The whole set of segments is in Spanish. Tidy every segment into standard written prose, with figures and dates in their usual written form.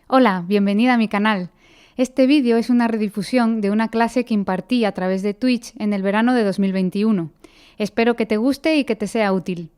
Hola, bienvenida a mi canal. Este vídeo es una redifusión de una clase que impartí a través de Twitch en el verano de 2021. Espero que te guste y que te sea útil.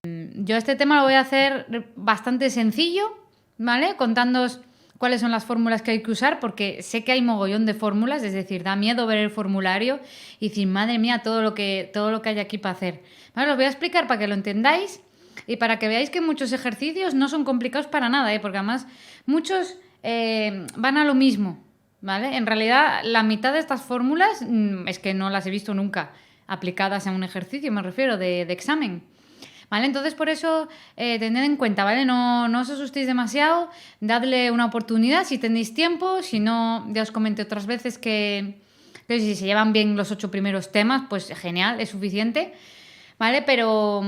Yo este tema lo voy a hacer bastante sencillo, ¿vale? Contándoos cuáles son las fórmulas que hay que usar, porque sé que hay mogollón de fórmulas, es decir, da miedo ver el formulario y decir, madre mía, todo lo que hay aquí para hacer. ¿Vale? Os voy a explicar para que lo entendáis y para que veáis que muchos ejercicios no son complicados para nada, porque además muchos van a lo mismo, ¿vale? En realidad, la mitad de estas fórmulas es que no las he visto nunca aplicadas a un ejercicio, me refiero, de examen. ¿Vale? Entonces, por eso, tened en cuenta, ¿vale? No os asustéis demasiado, dadle una oportunidad si tenéis tiempo, si no, ya os comenté otras veces que si se llevan bien los 8 primeros temas, pues genial, es suficiente, ¿vale? Pero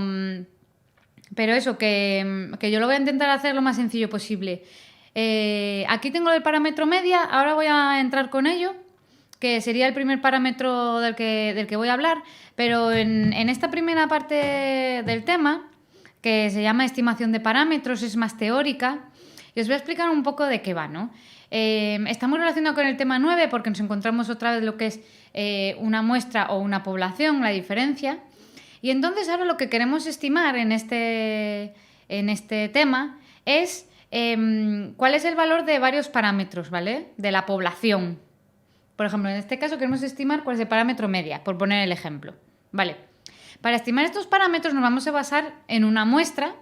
eso, que yo lo voy a intentar hacer lo más sencillo posible. Aquí tengo el parámetro media, ahora voy a entrar con ello, que sería el primer parámetro del que voy a hablar, pero en esta primera parte del tema, que se llama estimación de parámetros, es más teórica, y os voy a explicar un poco de qué va, ¿no? Está muy relacionado con el tema 9 porque nos encontramos otra vez lo que es una muestra o una población, la diferencia. Y entonces ahora lo que queremos estimar en este tema es cuál es el valor de varios parámetros, ¿vale? De la población. Por ejemplo, en este caso queremos estimar cuál es el parámetro media, por poner el ejemplo. Vale. Para estimar estos parámetros nos vamos a basar en una muestra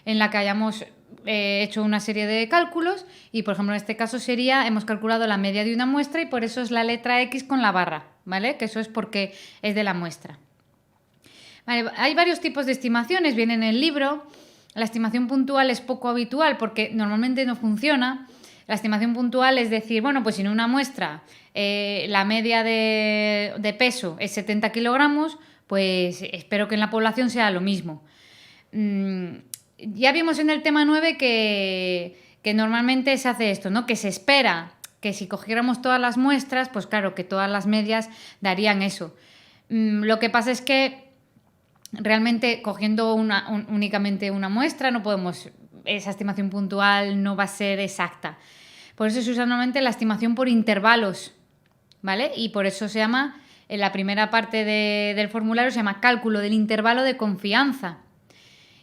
en la que hayamos hecho una serie de cálculos y, por ejemplo, en este caso hemos calculado la media de una muestra y por eso es la letra X con la barra, ¿vale? Que eso es porque es de la muestra. Vale, hay varios tipos de estimaciones, viene en el libro. La estimación puntual es poco habitual porque normalmente no funciona. La estimación puntual es decir, bueno, pues si en una muestra la media de peso es 70 kilogramos, pues espero que en la población sea lo mismo. Ya vimos en el tema 9 que normalmente se hace esto, ¿no? Que se espera que si cogiéramos todas las muestras, pues claro, que todas las medias darían eso. Lo que pasa es que realmente cogiendo únicamente una muestra no podemos, esa estimación puntual no va a ser exacta. Por eso se usa normalmente la estimación por intervalos, ¿vale? Y por eso se llama, en la primera parte del formulario se llama cálculo del intervalo de confianza.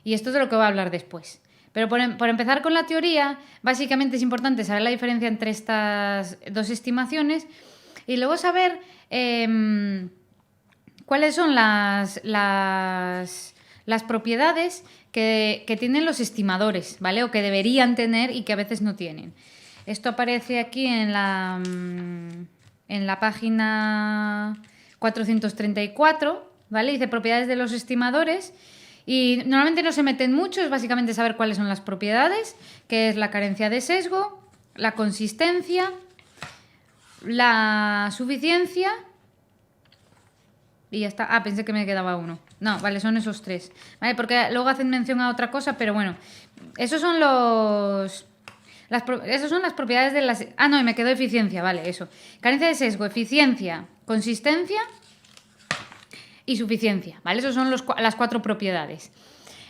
Y esto es de lo que voy a hablar después. Pero por empezar con la teoría, básicamente es importante saber la diferencia entre estas dos estimaciones y luego saber cuáles son las propiedades que tienen los estimadores, ¿vale? O que deberían tener y que a veces no tienen. Esto aparece aquí en la página 434, ¿vale? Dice propiedades de los estimadores y normalmente no se meten mucho, es básicamente saber cuáles son las propiedades, que es la carencia de sesgo, la consistencia, la suficiencia y ya está. Ah, pensé que me quedaba uno. No, vale, son esos tres. ¿Vale? Porque luego hacen mención a otra cosa, pero bueno, esos son esas son las propiedades de las... Ah, no, y me quedó eficiencia, vale, eso. Carencia de sesgo, eficiencia, consistencia y suficiencia, ¿vale? Esas son las 4 propiedades.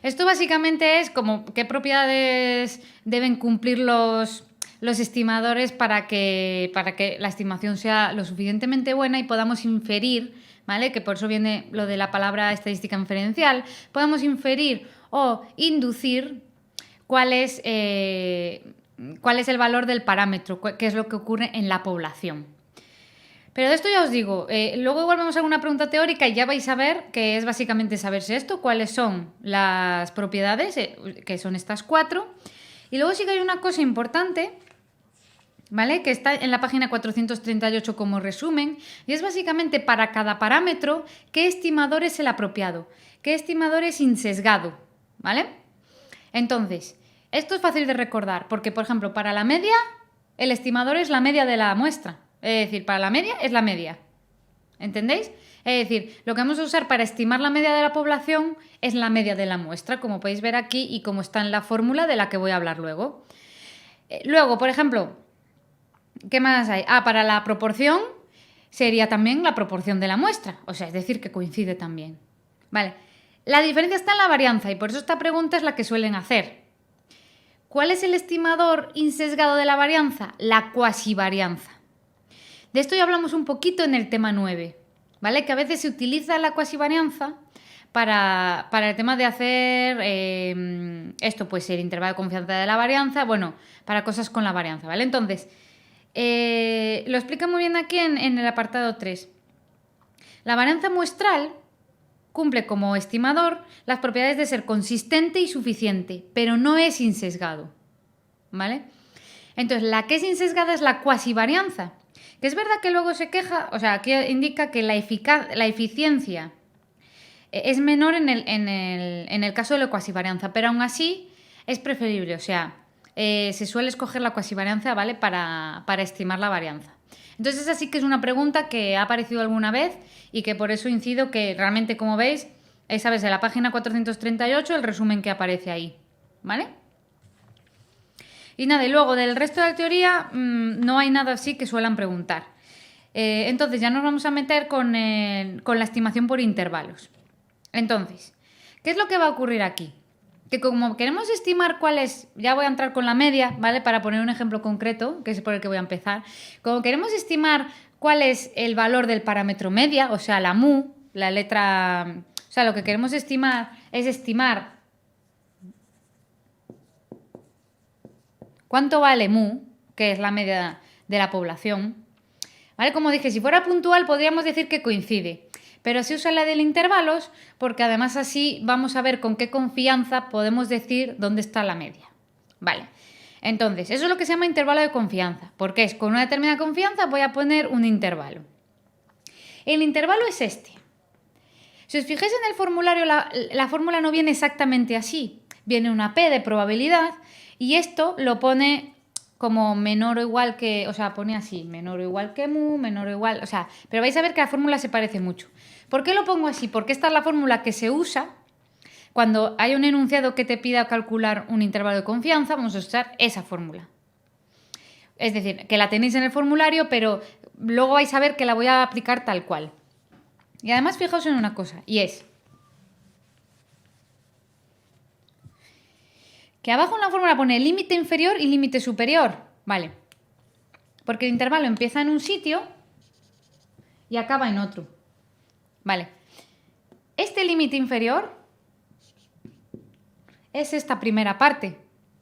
Esto básicamente es como qué propiedades deben cumplir los estimadores para que la estimación sea lo suficientemente buena y podamos inferir, ¿vale? Que por eso viene lo de la palabra estadística inferencial. Podamos inferir o inducir cuál es el valor del parámetro, qué es lo que ocurre en la población. Pero de esto ya os digo, luego igual vamos a una pregunta teórica y ya vais a ver que es básicamente saberse esto, cuáles son las propiedades, que son estas 4. Y luego sí que hay una cosa importante, ¿vale? Que está en la página 438 como resumen, y es básicamente para cada parámetro qué estimador es el apropiado, qué estimador es insesgado, ¿vale? Entonces, esto es fácil de recordar, porque, por ejemplo, para la media, el estimador es la media de la muestra. Es decir, para la media es la media. ¿Entendéis? Es decir, lo que vamos a usar para estimar la media de la población es la media de la muestra, como podéis ver aquí y como está en la fórmula de la que voy a hablar luego. Luego, por ejemplo, ¿qué más hay? Para la proporción sería también la proporción de la muestra, o sea, es decir, que coincide también. Vale. La diferencia está en la varianza y por eso esta pregunta es la que suelen hacer. ¿Cuál es el estimador insesgado de la varianza? La cuasivarianza. De esto ya hablamos un poquito en el tema 9, ¿vale? Que a veces se utiliza la cuasivarianza para el tema de hacer esto, pues el intervalo de confianza de la varianza, bueno, para cosas con la varianza, ¿vale? Entonces, lo explica muy bien aquí en el apartado 3. La varianza muestral cumple como estimador las propiedades de ser consistente y suficiente, pero no es insesgado, ¿vale? Entonces, la que es insesgada es la cuasivarianza, que es verdad que luego se queja, o sea, aquí indica que la eficiencia es menor en el caso de la cuasivarianza, pero aún así es preferible, o sea, se suele escoger la cuasivarianza, ¿vale? Para estimar la varianza. Entonces esa sí que es una pregunta que ha aparecido alguna vez y que por eso incido que realmente, como veis, es, ¿sabes?, en la página 438 el resumen que aparece ahí, ¿vale? Y nada, y luego del resto de la teoría no hay nada así que suelan preguntar. Entonces ya nos vamos a meter con la estimación por intervalos. Entonces, ¿qué es lo que va a ocurrir aquí? Que como queremos estimar cuál es, ya voy a entrar con la media, ¿vale? Para poner un ejemplo concreto, que es por el que voy a empezar. Como queremos estimar cuál es el valor del parámetro media, o sea, la mu, la letra... O sea, lo que queremos estimar es estimar cuánto vale mu, que es la media de la población. ¿Vale? Como dije, si fuera puntual podríamos decir que coincide. Pero se usa la de intervalos porque además así vamos a ver con qué confianza podemos decir dónde está la media. Vale, entonces eso es lo que se llama intervalo de confianza, porque es con una determinada confianza voy a poner un intervalo. El intervalo es este. Si os fijáis en el formulario, la fórmula no viene exactamente así. Viene una P de probabilidad y esto lo pone como menor o igual que, o sea, pone así, menor o igual que mu, menor o igual, o sea, pero vais a ver que la fórmula se parece mucho. ¿Por qué lo pongo así? Porque esta es la fórmula que se usa cuando hay un enunciado que te pida calcular un intervalo de confianza, vamos a usar esa fórmula. Es decir, que la tenéis en el formulario, pero luego vais a ver que la voy a aplicar tal cual. Y además fijaos en una cosa, y es que abajo en la fórmula pone límite inferior y límite superior, ¿vale? Porque el intervalo empieza en un sitio y acaba en otro, ¿vale? Este límite inferior es esta primera parte.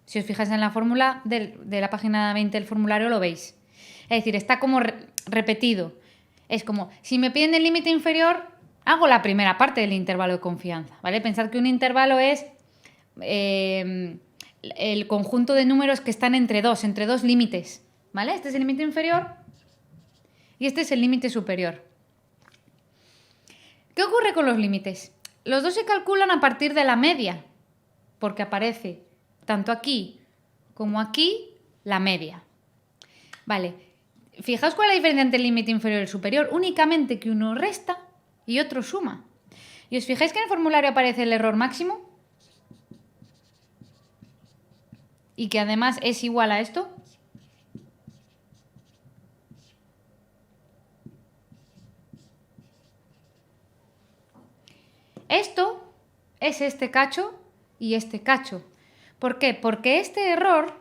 Si os fijáis en la fórmula de la página 20 del formulario lo veis. Es decir, está como repetido. Es como, si me piden el límite inferior, hago la primera parte del intervalo de confianza, ¿vale? Pensad que un intervalo es el conjunto de números que están entre dos límites, ¿vale? Este es el límite inferior y este es el límite superior. ¿Qué ocurre con los límites? Los dos se calculan a partir de la media, porque aparece tanto aquí como aquí la media. Vale, fijaos cuál es la diferencia entre el límite inferior y el superior, únicamente que uno resta y otro suma. ¿Y os fijáis que en el formulario aparece el error máximo? Y que además es igual a esto. Esto es este cacho y este cacho. ¿Por qué? Porque este error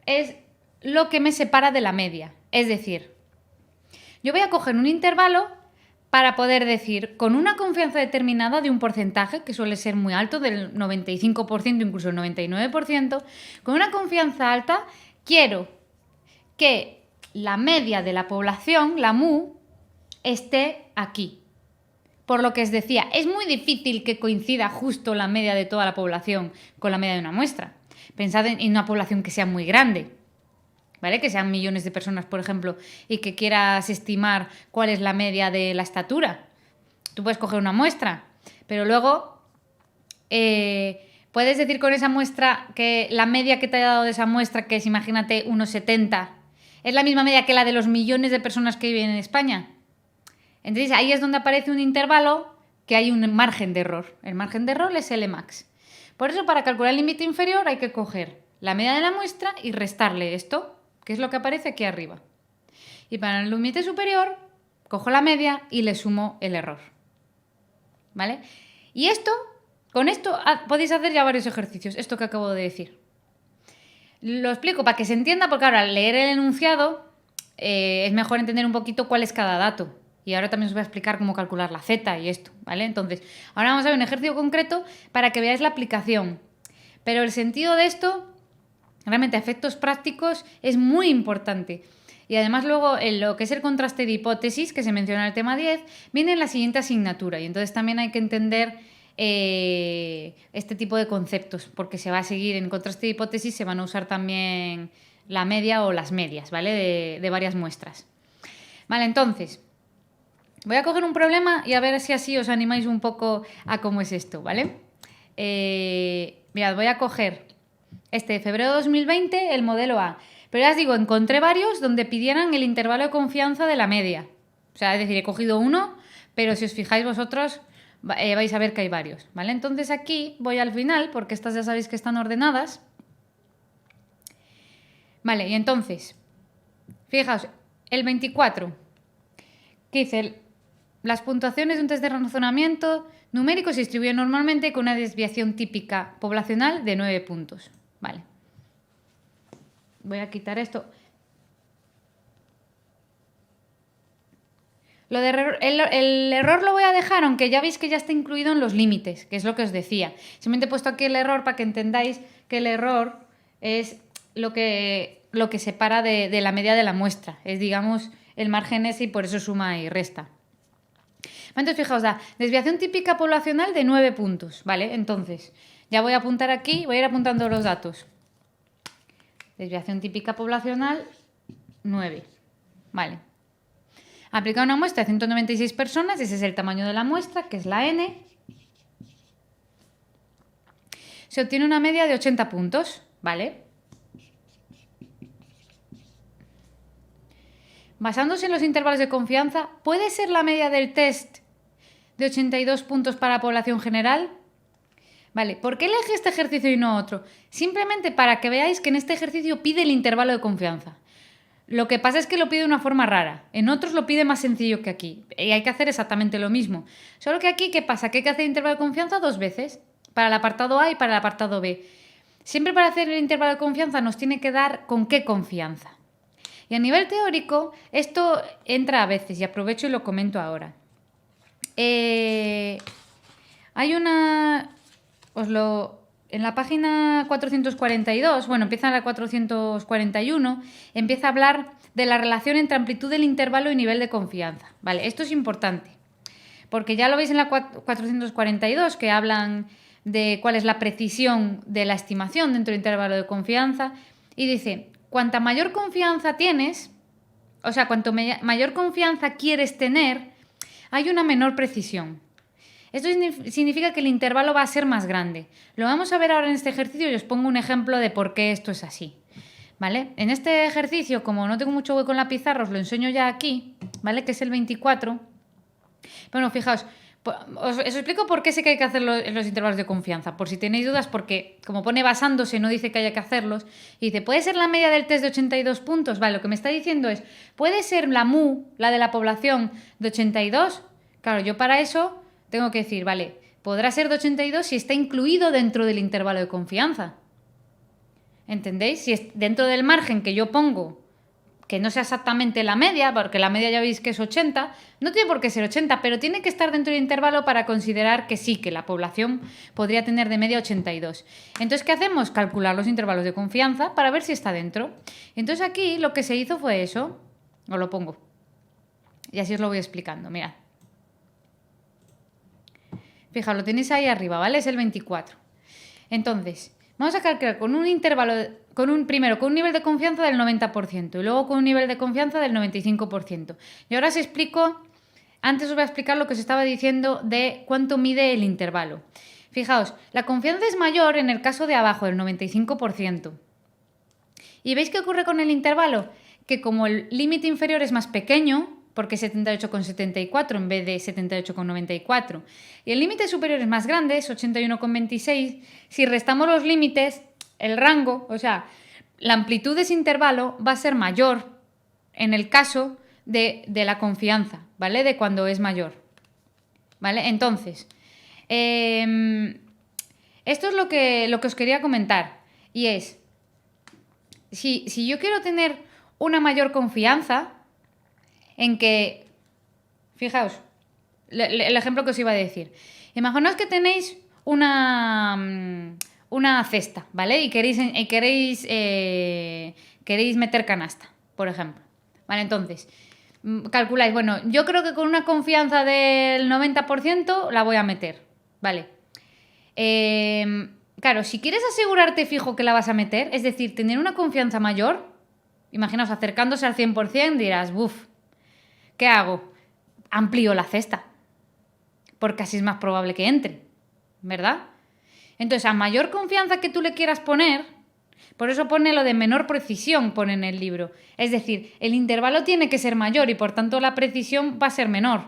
es lo que me separa de la media. Es decir, yo voy a coger un intervalo para poder decir con una confianza determinada de un porcentaje, que suele ser muy alto, del 95%, incluso el 99%, con una confianza alta quiero que la media de la población, la mu, esté aquí. Por lo que os decía, es muy difícil que coincida justo la media de toda la población con la media de una muestra. Pensad en una población que sea muy grande, ¿vale? Que sean millones de personas, por ejemplo, y que quieras estimar cuál es la media de la estatura. Tú puedes coger una muestra, pero luego puedes decir con esa muestra que la media que te haya dado de esa muestra, que es, imagínate, 1,70, es la misma media que la de los millones de personas que viven en España. Entonces ahí es donde aparece un intervalo que hay un margen de error. El margen de error es Lmax. Por eso, para calcular el límite inferior hay que coger la media de la muestra y restarle esto, que es lo que aparece aquí arriba. Y para el límite superior, cojo la media y le sumo el error. ¿Vale? Y esto Con esto podéis hacer ya varios ejercicios, esto que acabo de decir. Lo explico para que se entienda, porque ahora al leer el enunciado es mejor entender un poquito cuál es cada dato. Y ahora también os voy a explicar cómo calcular la z y esto, ¿vale? Entonces, ahora vamos a ver un ejercicio concreto para que veáis la aplicación. Pero el sentido de esto, realmente a efectos prácticos, es muy importante. Y además luego en lo que es el contraste de hipótesis, que se menciona en el tema 10, viene en la siguiente asignatura. Y entonces también hay que entender este tipo de conceptos, porque se va a seguir en contraste de hipótesis, se van a usar también la media o las medias, ¿vale? De varias muestras. Vale, entonces, voy a coger un problema y a ver si así os animáis un poco a cómo es esto, ¿vale? Mirad, voy a coger este de febrero de 2020, el modelo A. Pero ya os digo, encontré varios donde pidieran el intervalo de confianza de la media. O sea, es decir, he cogido uno, pero si os fijáis vosotros vais a ver que hay varios, ¿vale? Entonces aquí voy al final, porque estas ya sabéis que están ordenadas. Vale, y entonces, fijaos, el 24, que dice, las puntuaciones de un test de razonamiento numérico se distribuyen normalmente con una desviación típica poblacional de 9 puntos. Vale. Voy a quitar esto. El error lo voy a dejar, aunque ya veis que ya está incluido en los límites, que es lo que os decía. Simplemente he puesto aquí el error para que entendáis que el error es lo que separa de la media de la muestra. Es, digamos, el margen ese y por eso suma y resta. Entonces, fijaos, da desviación típica poblacional de 9 puntos, ¿vale? Entonces, ya voy a apuntar aquí, voy a ir apuntando los datos. Desviación típica poblacional, 9. Vale. Aplica una muestra de 196 personas, ese es el tamaño de la muestra, que es la n. Se obtiene una media de 80 puntos, ¿vale? Basándose en los intervalos de confianza, ¿puede ser la media del test de 82 puntos para la población general? Vale, ¿por qué elegí este ejercicio y no otro? Simplemente para que veáis que en este ejercicio pide el intervalo de confianza. Lo que pasa es que lo pide de una forma rara. En otros lo pide más sencillo que aquí. Y hay que hacer exactamente lo mismo. Solo que aquí, ¿qué pasa? Que hay que hacer el intervalo de confianza 2 veces. Para el apartado A y para el apartado B. Siempre para hacer el intervalo de confianza nos tiene que dar con qué confianza. Y a nivel teórico, esto entra a veces, y aprovecho y lo comento ahora. Hay una... En la página 442, bueno, empieza en la 441, empieza a hablar de la relación entre amplitud del intervalo y nivel de confianza. Vale, esto es importante, porque ya lo veis en la 442, que hablan de cuál es la precisión de la estimación dentro del intervalo de confianza, y dice, cuanta mayor confianza tienes, o sea, cuanto mayor confianza quieres tener, hay una menor precisión. Esto significa que el intervalo va a ser más grande. Lo vamos a ver ahora en este ejercicio y os pongo un ejemplo de por qué esto es así. ¿Vale? En este ejercicio, como no tengo mucho hueco en la pizarra, os lo enseño ya aquí, ¿vale? Que es el 24. Bueno, fijaos, os explico por qué sé que hay que hacer los intervalos de confianza. Por si tenéis dudas, porque como pone basándose, no dice que haya que hacerlos. Y dice, ¿puede ser la media del test de 82 puntos? Vale, lo que me está diciendo es, ¿puede ser la mu, la de la población, de 82? Claro, yo para eso tengo que decir, vale, podrá ser de 82 si está incluido dentro del intervalo de confianza. ¿Entendéis? Si es dentro del margen que yo pongo, que no sea exactamente la media, porque la media ya veis que es 80, no tiene por qué ser 80, pero tiene que estar dentro del intervalo para considerar que sí, que la población podría tener de media 82. Entonces, ¿qué hacemos? Calcular los intervalos de confianza para ver si está dentro. Entonces aquí lo que se hizo fue eso, os lo pongo, y así os lo voy explicando, mirad. Fijaos, lo tenéis ahí arriba, ¿vale? Es el 24. Entonces, vamos a calcular con un intervalo, primero con un nivel de confianza del 90% y luego con un nivel de confianza del 95%. Y ahora os explico, antes os voy a explicar lo que os estaba diciendo de cuánto mide el intervalo. Fijaos, la confianza es mayor en el caso de abajo, del 95%. ¿Y veis qué ocurre con el intervalo? Que como el límite inferior es más pequeño, porque es 78,74 en vez de 78,94. Y el límite superior es más grande, es 81,26. Si restamos los límites, el rango, o sea, la amplitud de ese intervalo va a ser mayor en el caso de la confianza, ¿vale? De cuando es mayor. ¿Vale? Entonces, esto es lo que os quería comentar. Y es, si yo quiero tener una mayor confianza en que, fijaos, el ejemplo que os iba a decir. Imaginaos que tenéis una cesta, ¿vale? Y queréis meter canasta, por ejemplo. Vale, entonces, calculáis, bueno, yo creo que con una confianza del 90% la voy a meter, ¿vale? Claro, si quieres asegurarte fijo que la vas a meter, es decir, tener una confianza mayor, imaginaos acercándose al 100%, dirás, buf, ¿qué hago? Amplío la cesta, porque así es más probable que entre, ¿verdad? Entonces, a mayor confianza que tú le quieras poner, por eso pone lo de menor precisión, pone en el libro. Es decir, el intervalo tiene que ser mayor y por tanto la precisión va a ser menor,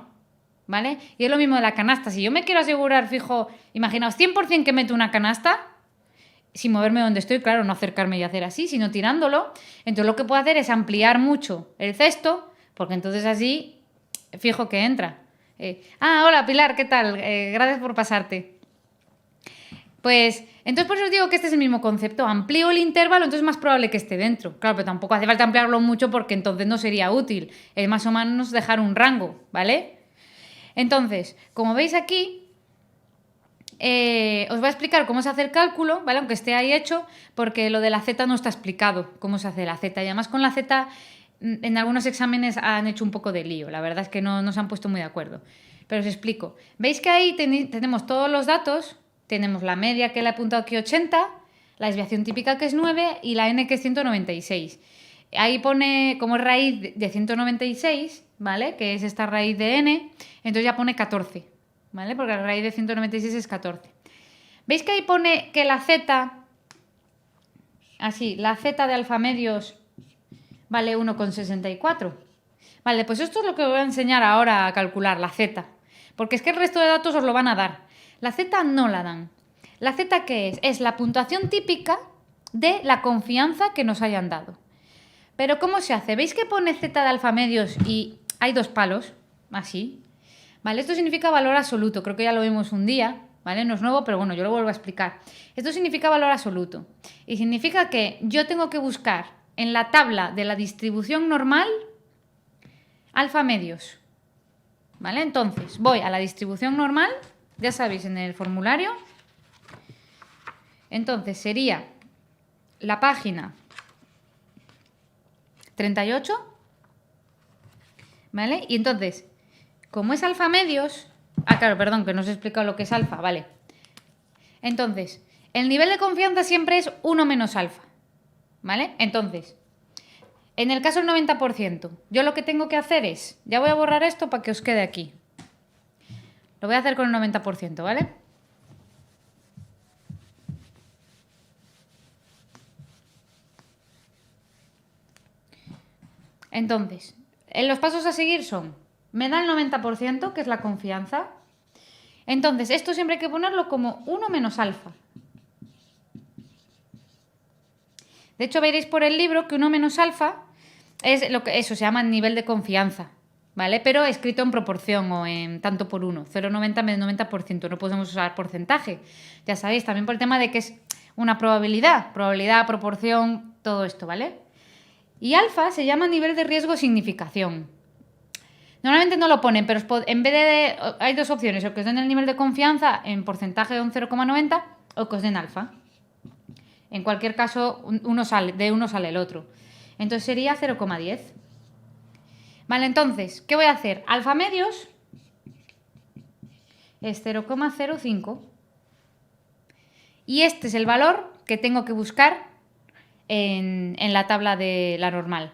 ¿vale? Y es lo mismo de la canasta. Si yo me quiero asegurar, fijo, imaginaos 100% que meto una canasta, sin moverme donde estoy, claro, no acercarme y hacer así, sino tirándolo, entonces lo que puedo hacer es ampliar mucho el cesto, porque entonces así fijo que entra. Hola Pilar, ¿qué tal? Gracias por pasarte. Pues, entonces por eso os digo que este es el mismo concepto. Amplío el intervalo, entonces es más probable que esté dentro. Claro, pero tampoco hace falta ampliarlo mucho porque entonces no sería útil. Es más o menos dejar un rango, ¿vale? Entonces, como veis aquí, os voy a explicar cómo se hace el cálculo, ¿vale? Aunque esté ahí hecho, porque lo de la Z no está explicado, cómo se hace la Z. Y además con la Z, en algunos exámenes han hecho un poco de lío. La verdad es que no se han puesto muy de acuerdo. Pero os explico. ¿Veis que ahí tenemos todos los datos? Tenemos la media que le he apuntado aquí 80, la desviación típica que es 9 y la n que es 196. Ahí pone como raíz de 196, ¿vale? Que es esta raíz de n, entonces ya pone 14, ¿vale? Porque la raíz de 196 es 14. ¿Veis que ahí pone que la z, así, la z de alfa medios vale 1,64? Vale, pues esto es lo que os voy a enseñar ahora a calcular, la z. Porque es que el resto de datos os lo van a dar. La Z no la dan. ¿La Z qué es? Es la puntuación típica de la confianza que nos hayan dado. Pero ¿cómo se hace? ¿Veis que pone Z de alfa medios y hay dos palos? Así. Vale, esto significa valor absoluto. Creo que ya lo vimos un día, ¿vale? No es nuevo, pero bueno, yo lo vuelvo a explicar. Esto significa valor absoluto. Y significa que yo tengo que buscar en la tabla de la distribución normal alfa medios. ¿Vale? Entonces, voy a la distribución normal. Ya sabéis, en el formulario. Entonces sería la página 38. ¿Vale? Y entonces, como es alfa medios... claro, perdón, que no os he explicado lo que es alfa. Vale. Entonces, el nivel de confianza siempre es 1 menos alfa. ¿Vale? Entonces, en el caso del 90%, yo lo que tengo que hacer es... Ya voy a borrar esto para que os quede aquí. Lo voy a hacer con el 90%, ¿vale? Entonces, los pasos a seguir son, me da el 90%, que es la confianza. Entonces, esto siempre hay que ponerlo como 1 menos alfa. De hecho, veréis por el libro que 1 menos alfa es lo que eso se llama nivel de confianza. ¿Vale? Pero escrito en proporción o en tanto por 1. 0,90 menos 90%. No podemos usar porcentaje. Ya sabéis, también por el tema de que es una probabilidad. Probabilidad, proporción, todo esto, ¿vale? Y alfa se llama nivel de riesgo significación. Normalmente no lo ponen, pero en vez de... Hay dos opciones. O que os den el nivel de confianza en porcentaje de un 0,90 o que os den alfa. En cualquier caso, de uno sale el otro. Entonces sería 0,10. Vale, entonces, ¿qué voy a hacer? Alfa medios es 0,05 y este es el valor que tengo que buscar en la tabla de la normal.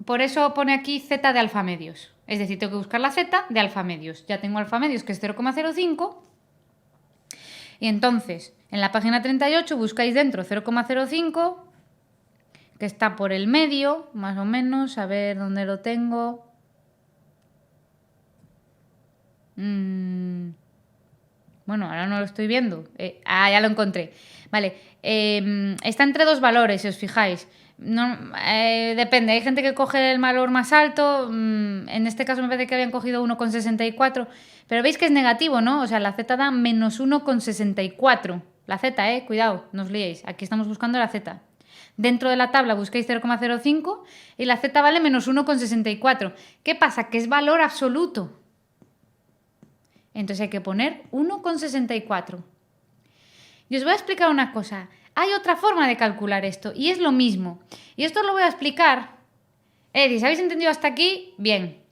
Por eso pone aquí Z de alfa medios. Es decir, tengo que buscar la Z de alfa medios. Ya tengo alfa medios que es 0,05 y entonces en la página 38 buscáis dentro 0,05 que está por el medio, más o menos, a ver dónde lo tengo. Bueno, ahora no lo estoy viendo. Ya lo encontré. Vale, está entre dos valores, si os fijáis. No, depende, hay gente que coge el valor más alto. En este caso me parece que habían cogido 1,64. Pero veis que es negativo, ¿no? O sea, la Z da menos 1,64. La z, cuidado, no os liéis. Aquí estamos buscando la z. Dentro de la tabla busquéis 0,05 y la z vale menos 1,64. ¿Qué pasa? Que es valor absoluto. Entonces hay que poner 1,64. Y os voy a explicar una cosa. Hay otra forma de calcular esto y es lo mismo. Y esto lo voy a explicar. Si habéis entendido hasta aquí, bien.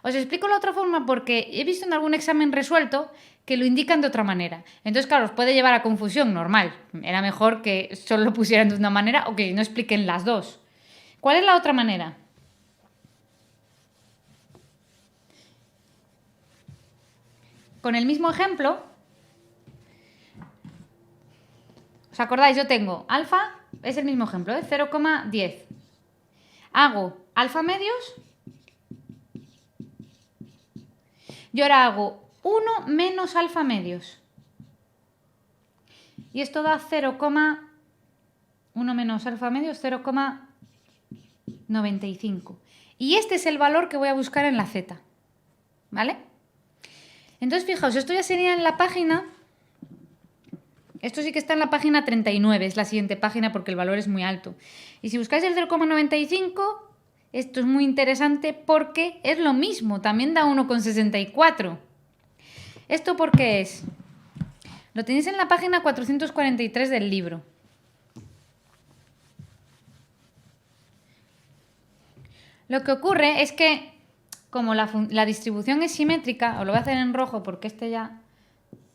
Os explico la otra forma porque he visto en algún examen resuelto que lo indican de otra manera. Entonces, claro, os puede llevar a confusión, normal. Era mejor que solo lo pusieran de una manera o que no expliquen las dos. ¿Cuál es la otra manera? Con el mismo ejemplo, ¿os acordáis? Yo tengo alfa, es el mismo ejemplo, 0,10. Hago alfa medios y ahora hago 1 menos alfa medios. Y esto da 1 menos alfa medios, 0,95. Y este es el valor que voy a buscar en la z. ¿Vale? Entonces, fijaos, esto ya sería en la página... Esto sí que está en la página 39, es la siguiente página porque el valor es muy alto. Y si buscáis el 0,95, esto es muy interesante porque es lo mismo, también da 1,64. ¿Esto por qué es? Lo tenéis en la página 443 del libro. Lo que ocurre es que, como la distribución es simétrica, os lo voy a hacer en rojo porque este ya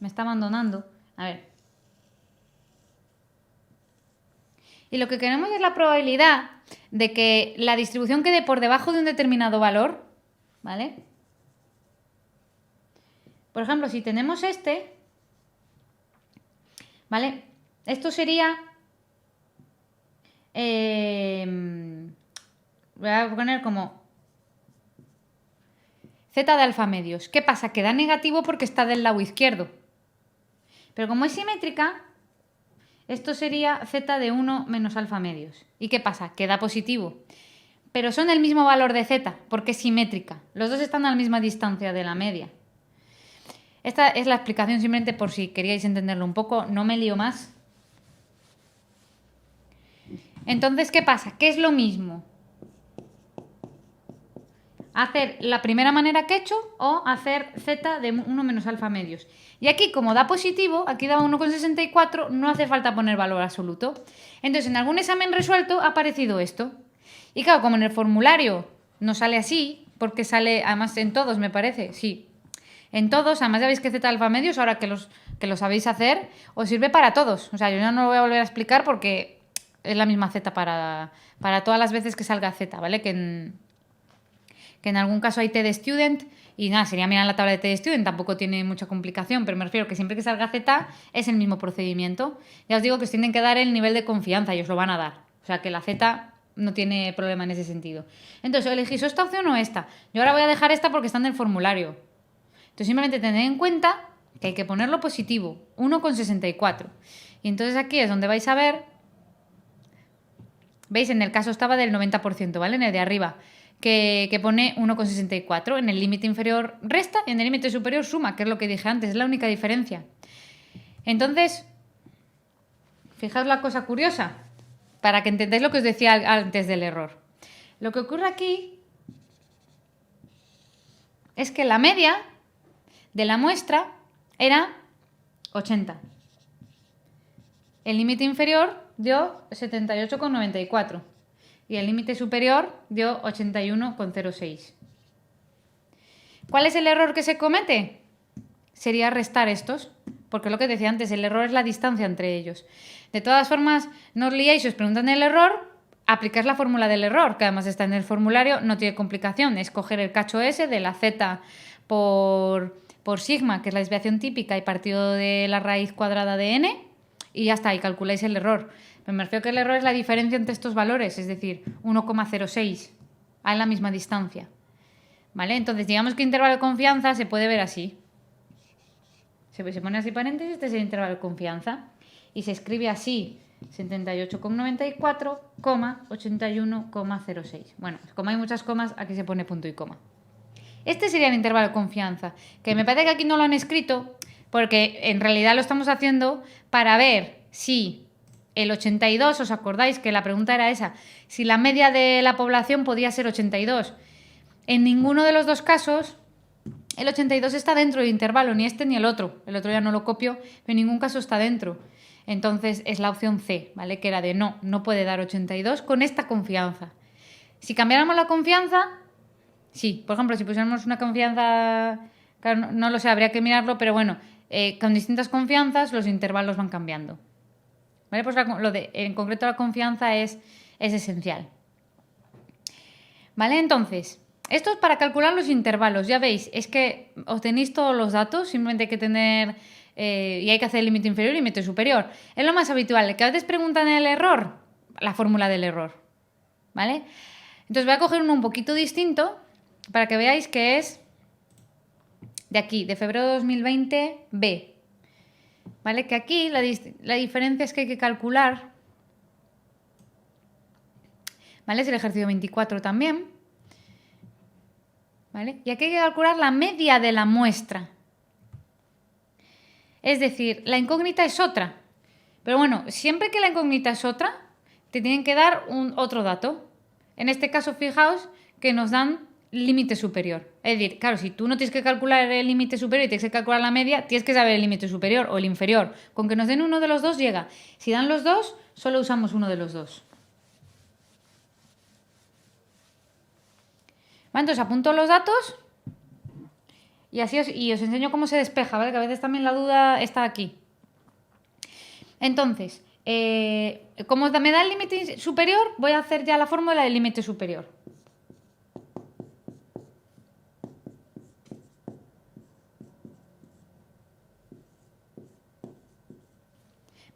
me está abandonando. A ver. Y lo que queremos es la probabilidad de que la distribución quede por debajo de un determinado valor, ¿vale? Por ejemplo, si tenemos este, ¿vale? Esto sería... voy a poner como z de alfa medios. ¿Qué pasa? Que da negativo porque está del lado izquierdo. Pero como es simétrica, esto sería z de 1 menos alfa medios. ¿Y qué pasa? Que da positivo. Pero son el mismo valor de z porque es simétrica. Los dos están a la misma distancia de la media. Esta es la explicación simplemente por si queríais entenderlo un poco. No me lío más. Entonces, ¿qué pasa? ¿Qué es lo mismo? ¿Hacer la primera manera que he hecho o hacer z de 1 menos alfa medios? Y aquí, como da positivo, aquí daba 1,64, no hace falta poner valor absoluto. Entonces, en algún examen resuelto ha aparecido esto. Y claro, como en el formulario no sale así, porque sale, además en todos me parece, sí. En todos, además ya veis que z alfa medios, ahora que lo sabéis hacer, os sirve para todos. O sea, yo no lo voy a volver a explicar porque es la misma z para todas las veces que salga z, ¿vale? Que en algún caso hay TD Student y nada, sería mirar la tabla de TD Student, tampoco tiene mucha complicación, pero me refiero que siempre que salga Z es el mismo procedimiento. Ya os digo que os tienen que dar el nivel de confianza y os lo van a dar. O sea que la Z no tiene problema en ese sentido. Entonces, elegís esta opción o esta. Yo ahora voy a dejar esta porque está en el formulario. Entonces, simplemente tened en cuenta que hay que ponerlo positivo, 1,64. Y entonces aquí es donde vais a ver, ¿veis? En el caso estaba del 90%, ¿vale? En el de arriba. Que pone 1,64. En el límite inferior resta y en el límite superior suma, que es lo que dije antes, es la única diferencia. Entonces, fijaos la cosa curiosa, para que entendáis lo que os decía antes del error. Lo que ocurre aquí es que la media de la muestra era 80. El límite inferior dio 78,94. Y el límite superior dio 81,06. ¿Cuál es el error que se comete? Sería restar estos, porque lo que decía antes, el error es la distancia entre ellos. De todas formas, no os liéis, si os preguntan el error, aplicáis la fórmula del error, que además está en el formulario, no tiene complicación, es coger el cacho S de la z por sigma, que es la desviación típica, y partido de la raíz cuadrada de n, y ya está, y calculáis el error. Pero me refiero que el error es la diferencia entre estos valores, es decir, 1,06 a la misma distancia. ¿Vale? Entonces, digamos que intervalo de confianza se puede ver así. Se pone así paréntesis, este es el intervalo de confianza. Y se escribe así, 78,94, 81,06. Bueno, como hay muchas comas, aquí se pone punto y coma. Este sería el intervalo de confianza, que me parece que aquí no lo han escrito, porque en realidad lo estamos haciendo para ver si el 82, ¿os acordáis que la pregunta era esa? Si la media de la población podía ser 82. En ninguno de los dos casos el 82 está dentro del intervalo, ni este ni el otro. El otro ya no lo copio, pero en ningún caso está dentro. Entonces es la opción C, ¿vale? Que era de no puede dar 82 con esta confianza. Si cambiáramos la confianza, sí, por ejemplo, si pusiéramos una confianza, claro, no lo sé, habría que mirarlo, pero bueno, con distintas confianzas los intervalos van cambiando. ¿Vale? Pues en concreto la confianza es esencial. ¿Vale? Entonces, esto es para calcular los intervalos. Ya veis, es que obtenéis todos los datos, simplemente hay que tener... y hay que hacer el límite inferior y límite superior. Es lo más habitual. Que a veces preguntan el error, la fórmula del error. ¿Vale? Entonces voy a coger uno un poquito distinto para que veáis que es de aquí, de febrero de 2020, B. ¿Vale? Que aquí la diferencia es que hay que calcular, ¿vale? Es el ejercicio 24 también, ¿vale? Y aquí hay que calcular la media de la muestra. Es decir, la incógnita es otra. Pero bueno, siempre que la incógnita es otra, te tienen que dar otro dato. En este caso, fijaos que nos dan límite superior. Es decir, claro, si tú no tienes que calcular el límite superior y tienes que calcular la media, tienes que saber el límite superior o el inferior. Con que nos den uno de los dos llega. Si dan los dos, solo usamos uno de los dos. ¿Vale? Entonces apunto los datos y así os enseño cómo se despeja, ¿vale? Que a veces también la duda está aquí. Entonces, como me da el límite superior, voy a hacer ya la fórmula del límite superior.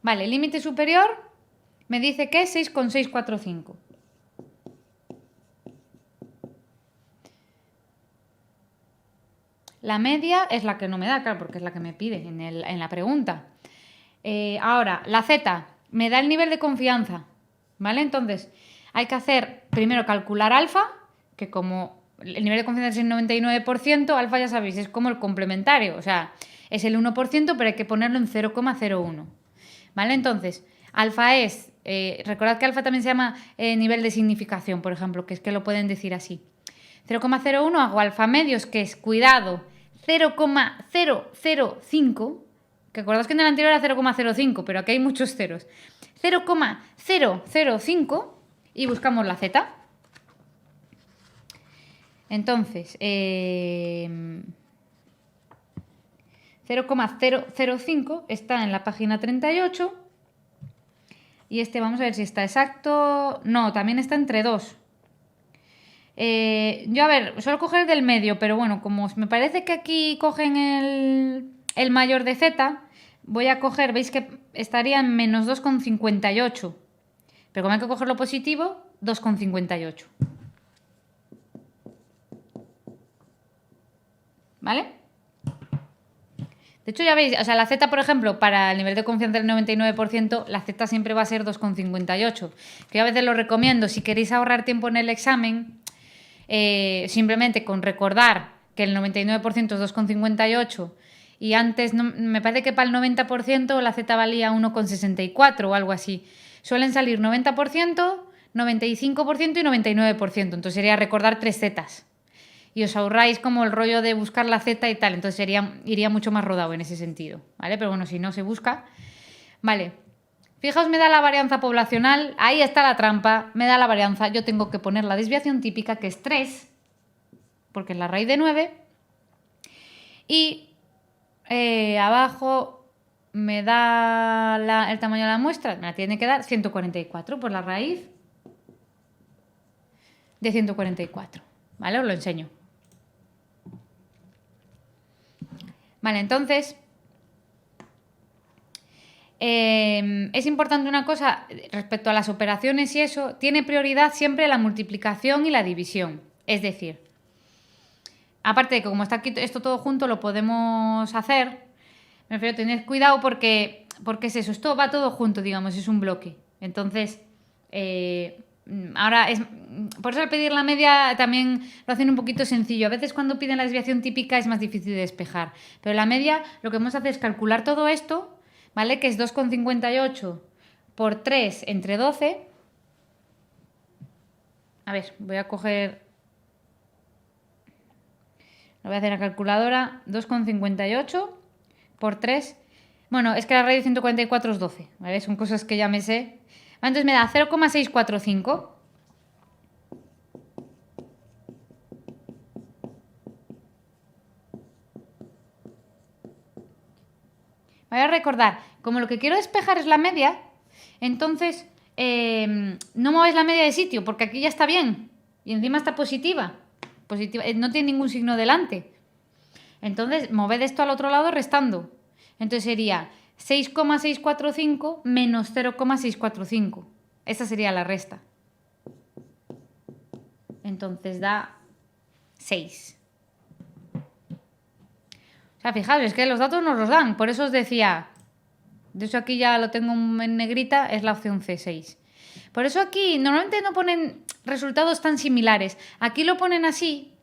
Vale, el límite superior me dice que es 6,645. La media es la que no me da, claro, porque es la que me pide en la pregunta. Ahora, la Z me da el nivel de confianza, ¿vale? Entonces, hay que hacer, primero calcular alfa, que como el nivel de confianza es el 99%, alfa ya sabéis, es como el complementario, o sea, es el 1%, pero hay que ponerlo en 0,01, ¿vale? Entonces, alfa es, recordad que alfa también se llama nivel de significación, por ejemplo, que es que lo pueden decir así. 0,01 hago alfa medios, que es, cuidado, 0,005, que acordaos que en el anterior era 0,05, pero aquí hay muchos ceros. 0,005 y buscamos la Z. Entonces, 0,005 está en la página 38 y este vamos a ver si está exacto. No, también está entre 2. Yo, a ver, suelo coger el del medio, pero bueno, como me parece que aquí cogen el mayor de Z, voy a coger, veis que estaría en menos 2,58. Pero como hay que coger lo positivo, 2,58. ¿Vale? De hecho, ya veis, o sea, la Z, por ejemplo, para el nivel de confianza del 99%, la Z siempre va a ser 2,58. Que yo a veces lo recomiendo, si queréis ahorrar tiempo en el examen, simplemente con recordar que el 99% es 2,58 y antes me parece que para el 90% la Z valía 1,64 o algo así. Suelen salir 90%, 95% y 99%. Entonces sería recordar 3 Zetas. Y os ahorráis como el rollo de buscar la Z y tal. Entonces iría mucho más rodado en ese sentido, ¿vale? Pero bueno, si no se busca. Vale. Fijaos, me da la varianza poblacional, ahí está la trampa, me da la varianza, yo tengo que poner la desviación típica, que es 3, porque es la raíz de 9, y abajo me da el tamaño de la muestra, me la tiene que dar 144, por la raíz de 144, ¿vale? Os lo enseño. Vale, entonces... es importante una cosa respecto a las operaciones y eso, tiene prioridad siempre la multiplicación y la división. Es decir, aparte de que como está aquí esto todo junto lo podemos hacer, me refiero a tener cuidado porque es eso, esto va todo junto, digamos, es un bloque. Entonces, Ahora es... Por eso al pedir la media también lo hacen un poquito sencillo. A veces cuando piden la desviación típica es más difícil de despejar. Pero la media lo que vamos a hacer es calcular todo esto, ¿vale? Que es 2,58 por 3 entre 12. A ver, voy a coger... Lo voy a hacer a calculadora. 2,58 por 3. Bueno, es que la raíz de 144 es 12, ¿vale? Son cosas que ya me sé. Entonces me da 0,645. Voy a recordar, como lo que quiero despejar es la media, entonces no mováis la media de sitio, porque aquí ya está bien. Y encima está positiva. No tiene ningún signo delante. Entonces, moved esto al otro lado restando. Entonces sería 6,645 menos 0,645. Esa sería la resta. Entonces da 6. O sea, fijaos, es que los datos nos los dan. Por eso os decía, de hecho aquí ya lo tengo en negrita, es la opción C6. Por eso aquí normalmente no ponen resultados tan similares. Aquí lo ponen así,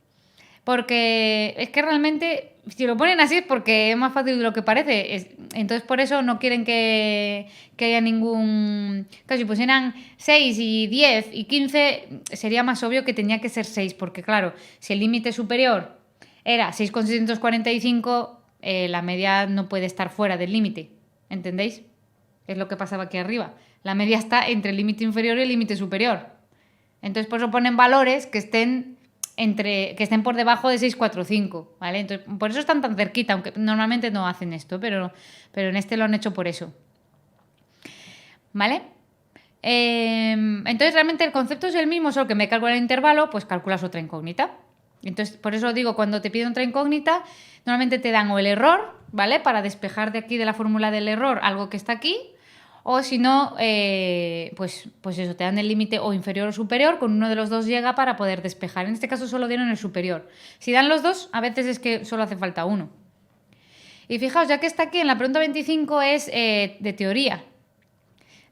porque es que realmente, si lo ponen así es porque es más fácil de lo que parece. Entonces por eso no quieren que haya ningún... Claro, si pusieran 6 y 10 y 15, sería más obvio que tenía que ser 6, porque claro, si el límite superior era 6,645, la media no puede estar fuera del límite. ¿Entendéis? Es lo que pasaba aquí arriba. La media está entre el límite inferior y el límite superior. Entonces, por eso ponen valores que estén por debajo de 6,45, ¿vale? Entonces, por eso están tan cerquita, aunque normalmente no hacen esto, pero en este lo han hecho por eso. ¿Vale? Entonces, realmente el concepto es el mismo, solo que me calcula el intervalo, pues calculas otra incógnita. Entonces, por eso digo, cuando te piden otra incógnita, normalmente te dan o el error, ¿vale? Para despejar de aquí de la fórmula del error algo que está aquí, o si no, pues eso, te dan el límite o inferior o superior, con uno de los dos llega para poder despejar. En este caso solo dieron el superior. Si dan los dos, a veces es que solo hace falta uno. Y fijaos, ya que está aquí en la pregunta 25 es de teoría.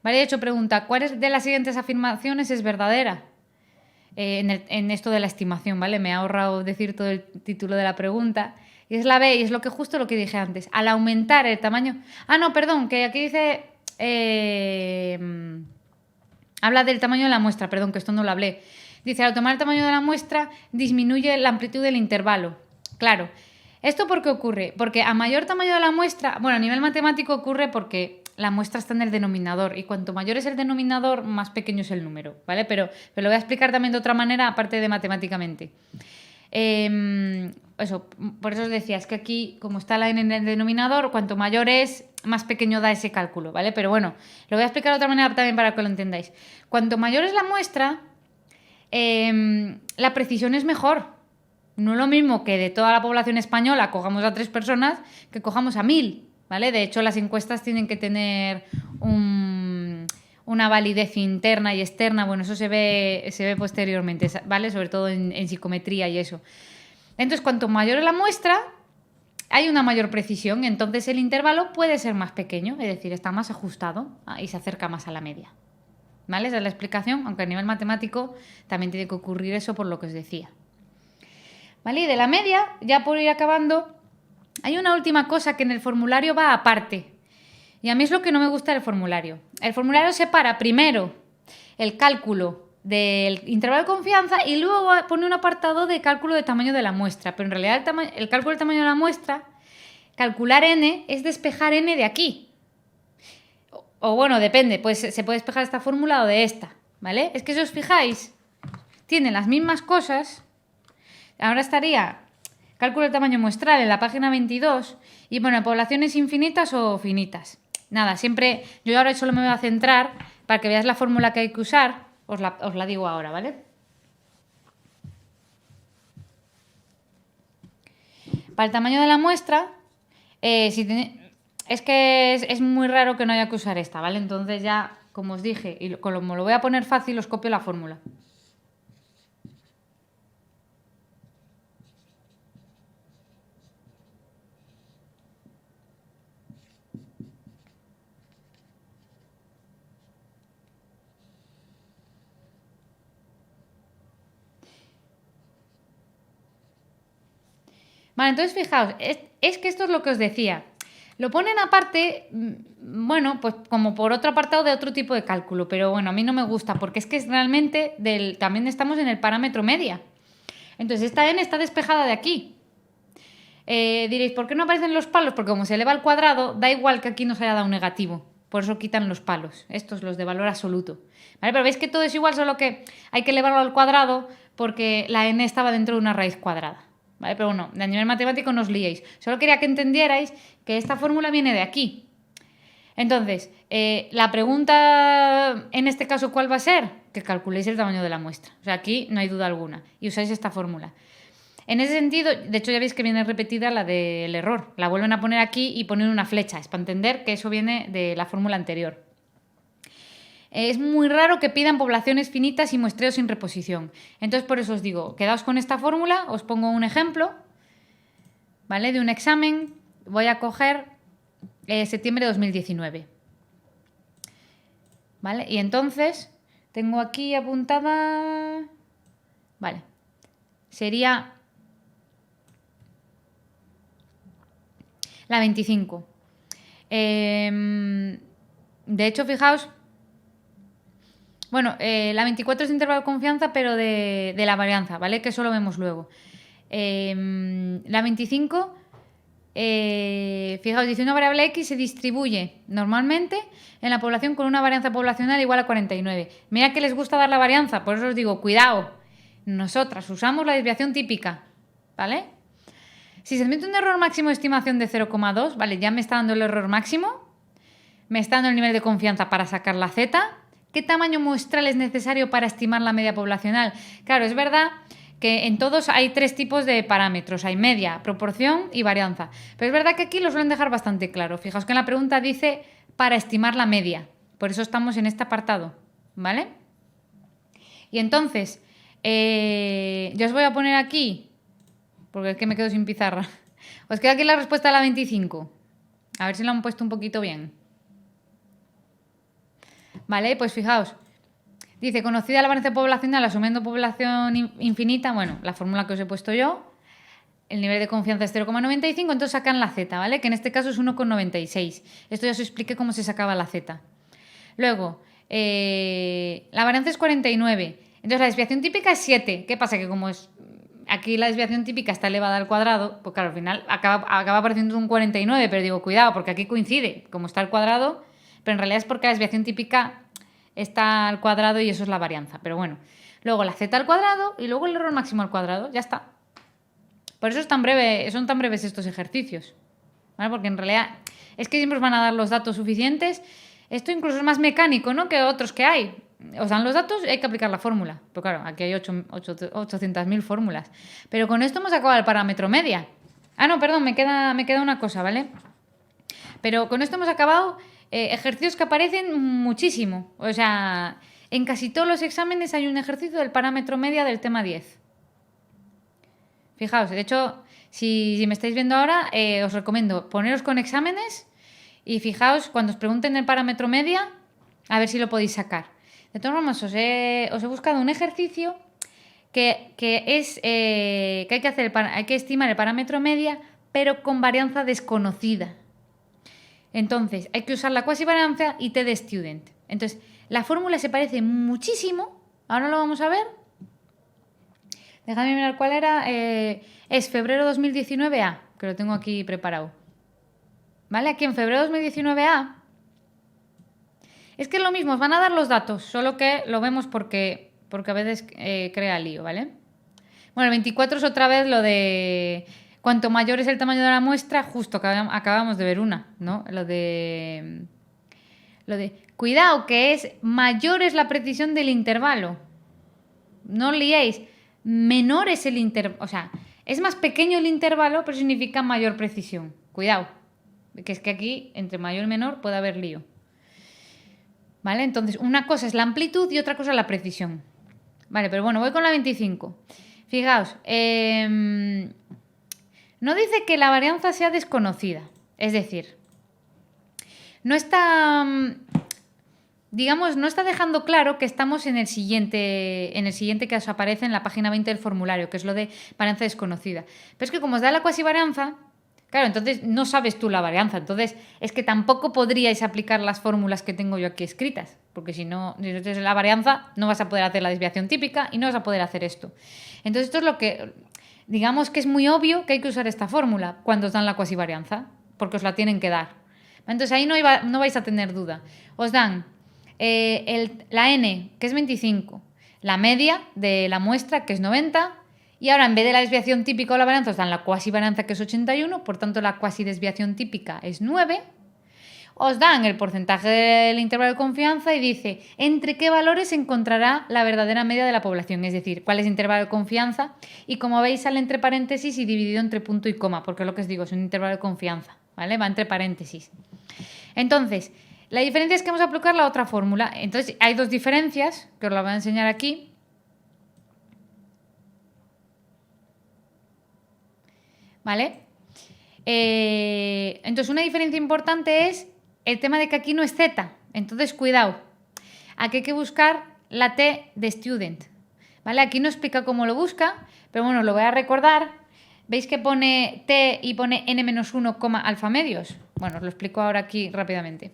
¿Vale? De hecho, pregunta, ¿cuál de las siguientes afirmaciones es verdadera? En esto de la estimación, ¿vale? Me he ahorrado decir todo el título de la pregunta. Y es la B, y es justo lo que dije antes. Al aumentar el tamaño... Ah, no, perdón, que aquí dice... habla del tamaño de la muestra, perdón, que esto no lo hablé. Dice, al tomar el tamaño de la muestra, disminuye la amplitud del intervalo. Claro. ¿Esto por qué ocurre? Porque a mayor tamaño de la muestra... Bueno, a nivel matemático ocurre porque la muestra está en el denominador y cuanto mayor es el denominador, más pequeño es el número, ¿vale? Pero lo voy a explicar también de otra manera, aparte de matemáticamente. Eso, por eso os decía, es que aquí, como está la n en el denominador, cuanto mayor es, más pequeño da ese cálculo, ¿vale? Pero bueno, lo voy a explicar de otra manera también para que lo entendáis. Cuanto mayor es la muestra, la precisión es mejor. No es lo mismo que de toda la población española cojamos a 3 personas que cojamos a 1000, ¿vale? De hecho, las encuestas tienen que tener una validez interna y externa. Bueno, eso se ve posteriormente, ¿vale? Sobre todo en psicometría y eso. Entonces, cuanto mayor es la muestra, hay una mayor precisión. Entonces, el intervalo puede ser más pequeño, es decir, está más ajustado y se acerca más a la media. ¿Vale? Esa es la explicación, aunque a nivel matemático también tiene que ocurrir eso por lo que os decía. ¿Vale? Y de la media, ya por ir acabando, hay una última cosa que en el formulario va aparte. Y a mí es lo que no me gusta del formulario. El formulario separa primero el cálculo del intervalo de confianza y luego pone un apartado de cálculo de tamaño de la muestra. Pero en realidad el cálculo del tamaño de la muestra, calcular n, es despejar n de aquí. O bueno, depende, pues se puede despejar esta fórmula o de esta, ¿vale? Es que si os fijáis, tienen las mismas cosas. Ahora estaría cálculo del tamaño muestral en la página 22 y bueno, poblaciones infinitas o finitas. Nada, siempre, yo ahora solo me voy a centrar para que veáis la fórmula que hay que usar, os la digo ahora, ¿vale? Para el tamaño de la muestra, es que es muy raro que no haya que usar esta, ¿vale? Entonces ya, como os dije, y como lo voy a poner fácil, os copio la fórmula. Vale, entonces fijaos, es que esto es lo que os decía. Lo ponen aparte, bueno, pues como por otro apartado de otro tipo de cálculo, pero bueno, a mí no me gusta porque es que es realmente también estamos en el parámetro media. Entonces esta n está despejada de aquí. Diréis, ¿por qué no aparecen los palos? Porque como se eleva al cuadrado, da igual que aquí nos haya dado un negativo. Por eso quitan los palos, estos los de valor absoluto. ¿Vale? Pero veis que todo es igual, solo que hay que elevarlo al cuadrado porque la n estaba dentro de una raíz cuadrada. ¿Vale? Pero bueno, a nivel matemático no os liéis. Solo quería que entendierais que esta fórmula viene de aquí. Entonces, la pregunta en este caso, ¿cuál va a ser? Que calculéis el tamaño de la muestra. O sea, aquí no hay duda alguna. Y usáis esta fórmula. En ese sentido, de hecho ya veis que viene repetida la del error. La vuelven a poner aquí y ponen una flecha. Es para entender que eso viene de la fórmula anterior. Es muy raro que pidan poblaciones finitas y muestreo sin reposición. Entonces, por eso os digo, quedaos con esta fórmula. Os pongo un ejemplo, ¿vale? De un examen. Voy a coger septiembre de 2019. ¿Vale? Y entonces, tengo aquí apuntada... Vale. Sería... La 25. De hecho, fijaos... Bueno, la 24 es de intervalo de confianza, pero de la varianza, ¿vale? Que eso lo vemos luego. La 25, fijaos, dice una variable X se distribuye normalmente en la población con una varianza poblacional igual a 49. Mira que les gusta dar la varianza, por eso os digo, cuidado. Nosotras usamos la desviación típica, ¿vale? Si se admite un error máximo de estimación de 0,2, ¿vale? Ya me está dando el error máximo, me está dando el nivel de confianza para sacar la Z. ¿Qué tamaño muestral es necesario para estimar la media poblacional? Claro, es verdad que en todos hay tres tipos de parámetros. Hay media, proporción y varianza. Pero es verdad que aquí lo suelen dejar bastante claro. Fijaos que en la pregunta dice para estimar la media. Por eso estamos en este apartado, ¿vale? Y entonces, yo os voy a poner aquí, porque es que me quedo sin pizarra. Os queda aquí la respuesta de la 25. A ver si la han puesto un poquito bien. Vale, pues fijaos. Dice, conocida la varianza poblacional asumiendo población infinita, bueno, la fórmula que os he puesto yo, el nivel de confianza es 0,95, entonces sacan la Z, ¿vale? Que en este caso es 1,96. Esto ya os expliqué cómo se sacaba la Z. Luego, la varianza es 49. Entonces la desviación típica es 7. ¿Qué pasa? Que como es aquí la desviación típica está elevada al cuadrado, pues claro, al final acaba apareciendo un 49, pero digo, cuidado, porque aquí coincide, como está al cuadrado, pero en realidad es porque la desviación típica está al cuadrado y eso es la varianza. Pero bueno, luego la Z al cuadrado y luego el error máximo al cuadrado, ya está. Por eso son tan breves estos ejercicios, ¿vale? Porque en realidad es que siempre os van a dar los datos suficientes. Esto incluso es más mecánico, ¿no? Que otros que hay. Os dan los datos y hay que aplicar la fórmula. Pero claro, aquí hay 800.000 fórmulas. Pero con esto hemos acabado el parámetro media. Ah, no, perdón, me queda una cosa, ¿vale? Pero con esto hemos acabado ejercicios que aparecen muchísimo. O sea, en casi todos los exámenes hay un ejercicio del parámetro media del tema 10. Fijaos, de hecho, si me estáis viendo ahora, os recomiendo poneros con exámenes y fijaos, cuando os pregunten el parámetro media, a ver si lo podéis sacar. De todas formas, os he buscado un ejercicio que hay que hacer hay que estimar el parámetro media, pero con varianza desconocida. Entonces, hay que usar la cuasivarianza y t de student. Entonces, la fórmula se parece muchísimo. Ahora lo vamos a ver. Déjame mirar cuál era. Es febrero 2019A, que lo tengo aquí preparado. ¿Vale? Aquí en febrero 2019A. Es que es lo mismo, os van a dar los datos, solo que lo vemos porque a veces crea lío, ¿vale? Bueno, el 24 es otra vez lo de cuanto mayor es el tamaño de la muestra, justo acabamos de ver una, ¿no? Lo de cuidado, que es mayor es la precisión del intervalo. No os liéis, menor es el intervalo, o sea, es más pequeño el intervalo, pero significa mayor precisión. Cuidado, que es que aquí entre mayor y menor puede haber lío. ¿Vale? Entonces, una cosa es la amplitud y otra cosa es la precisión. Vale, pero bueno, voy con la 25. Fijaos, no dice que la varianza sea desconocida. Es decir, no está... digamos, no está dejando claro que estamos en el siguiente que os aparece en la página 20 del formulario, que es lo de varianza desconocida. Pero es que como os da la cuasivarianza, claro, entonces no sabes tú la varianza. Entonces es que tampoco podríais aplicar las fórmulas que tengo yo aquí escritas, porque si no, entonces la varianza no vas a poder hacer la desviación típica y no vas a poder hacer esto. Entonces esto es lo que, digamos que es muy obvio que hay que usar esta fórmula cuando os dan la cuasivarianza, porque os la tienen que dar. Entonces ahí no vais a tener duda. Os dan la n, que es 25, la media de la muestra, que es 90, y ahora en vez de la desviación típica o la varianza os dan la cuasivarianza, que es 81, por tanto la cuasidesviación típica es 9. Os dan el porcentaje del intervalo de confianza y dice entre qué valores se encontrará la verdadera media de la población, es decir, cuál es el intervalo de confianza, y como veis sale entre paréntesis y dividido entre punto y coma, porque es lo que os digo, es un intervalo de confianza, ¿vale? Va entre paréntesis. Entonces, la diferencia es que vamos a aplicar la otra fórmula. Entonces, hay dos diferencias, que os las voy a enseñar aquí. ¿Vale? Entonces, una diferencia importante es el tema de que aquí no es Z. Entonces, cuidado. Aquí hay que buscar la T de student. ¿Vale? Aquí no explica cómo lo busca, pero bueno, lo voy a recordar. ¿Veis que pone T y pone n-1, alfa medios? Bueno, os lo explico ahora aquí rápidamente.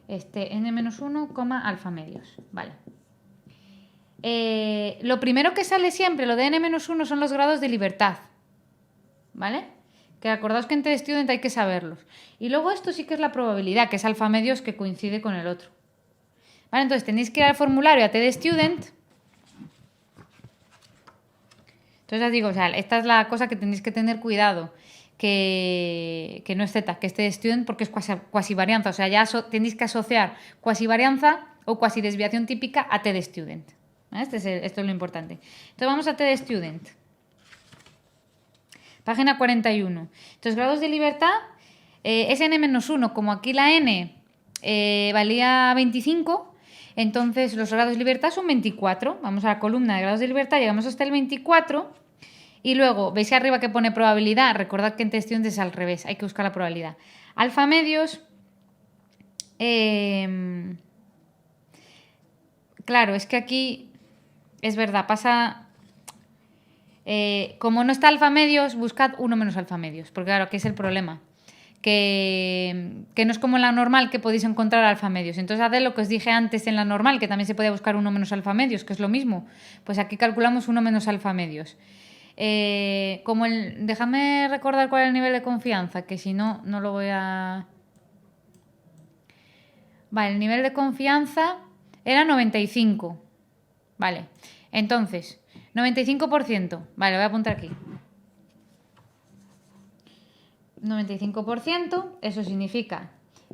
n-1, alfa medios. Vale. Lo primero que sale siempre, lo de n-1, son los grados de libertad. ¿Vale? Que acordaos que en teststudent hay que saberlos. Y luego esto sí que es la probabilidad, que es alfa medios que coincide con el otro. ¿Vale? Entonces tenéis que ir al formulario a teststudent. Entonces os digo, o sea, esta es la cosa que tenéis que tener cuidado. Que no es Z, que es teststudent porque es cuasivarianza. O sea, ya tenéis que asociar cuasivarianza o cuasidesviación típica a teststudent. ¿Vale? Esto es lo importante. Entonces vamos a teststudent. Página 41. Entonces, grados de libertad es n-1. Como aquí la n valía 25, entonces los grados de libertad son 24. Vamos a la columna de grados de libertad, llegamos hasta el 24. Y luego, ¿veis arriba que pone probabilidad? Recordad que en teststudent es al revés, hay que buscar la probabilidad. Alfa medios. Claro, es que aquí es verdad, pasa... como no está alfa medios, buscad 1 menos alfa medios, porque claro, aquí es el problema. Que no es como en la normal que podéis encontrar alfa medios. Entonces haced lo que os dije antes en la normal, que también se podía buscar 1 menos alfa medios, que es lo mismo. Pues aquí calculamos 1 menos alfa medios. Déjame recordar cuál es el nivel de confianza, que si no, no lo voy a... Vale, el nivel de confianza era 95. Vale, entonces, 95%. Vale, lo voy a apuntar aquí. 95%, eso significa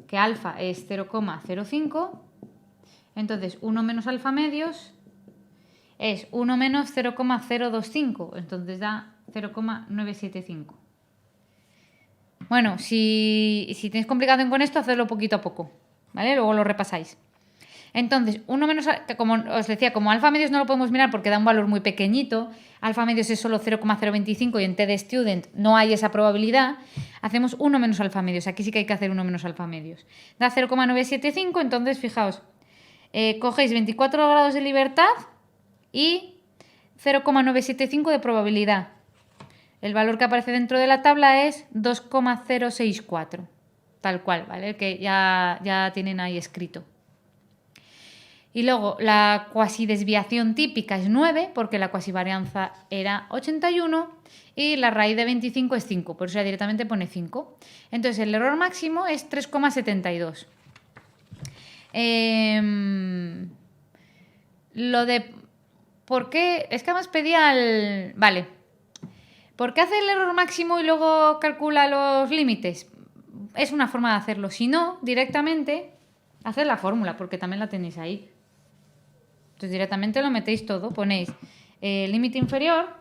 que alfa es 0,05. Entonces, 1 menos alfa medios es 1 menos 0,025. Entonces da 0,975. Bueno, si tenéis complicación con esto, hacedlo poquito a poco, ¿vale? Luego lo repasáis. Entonces, 1 menos, como os decía, como alfa medios no lo podemos mirar porque da un valor muy pequeñito, alfa medios es solo 0,025 y en teststudent no hay esa probabilidad, hacemos 1 menos alfa medios. Aquí sí que hay que hacer 1 menos alfa medios. Da 0,975, entonces fijaos, cogéis 24 grados de libertad y 0,975 de probabilidad. El valor que aparece dentro de la tabla es 2,064, tal cual, ¿vale? Que ya tienen ahí escrito. Y luego la cuasidesviación típica es 9, porque la cuasivarianza era 81, y la raíz de 25 es 5, por eso ya directamente pone 5. Entonces el error máximo es 3,72. Lo de... ¿Por qué? Es que además pedía el... Vale. ¿Por qué hace el error máximo y luego calcula los límites? Es una forma de hacerlo. Si no, directamente, haced la fórmula, porque también la tenéis ahí. Entonces directamente lo metéis todo, ponéis límite inferior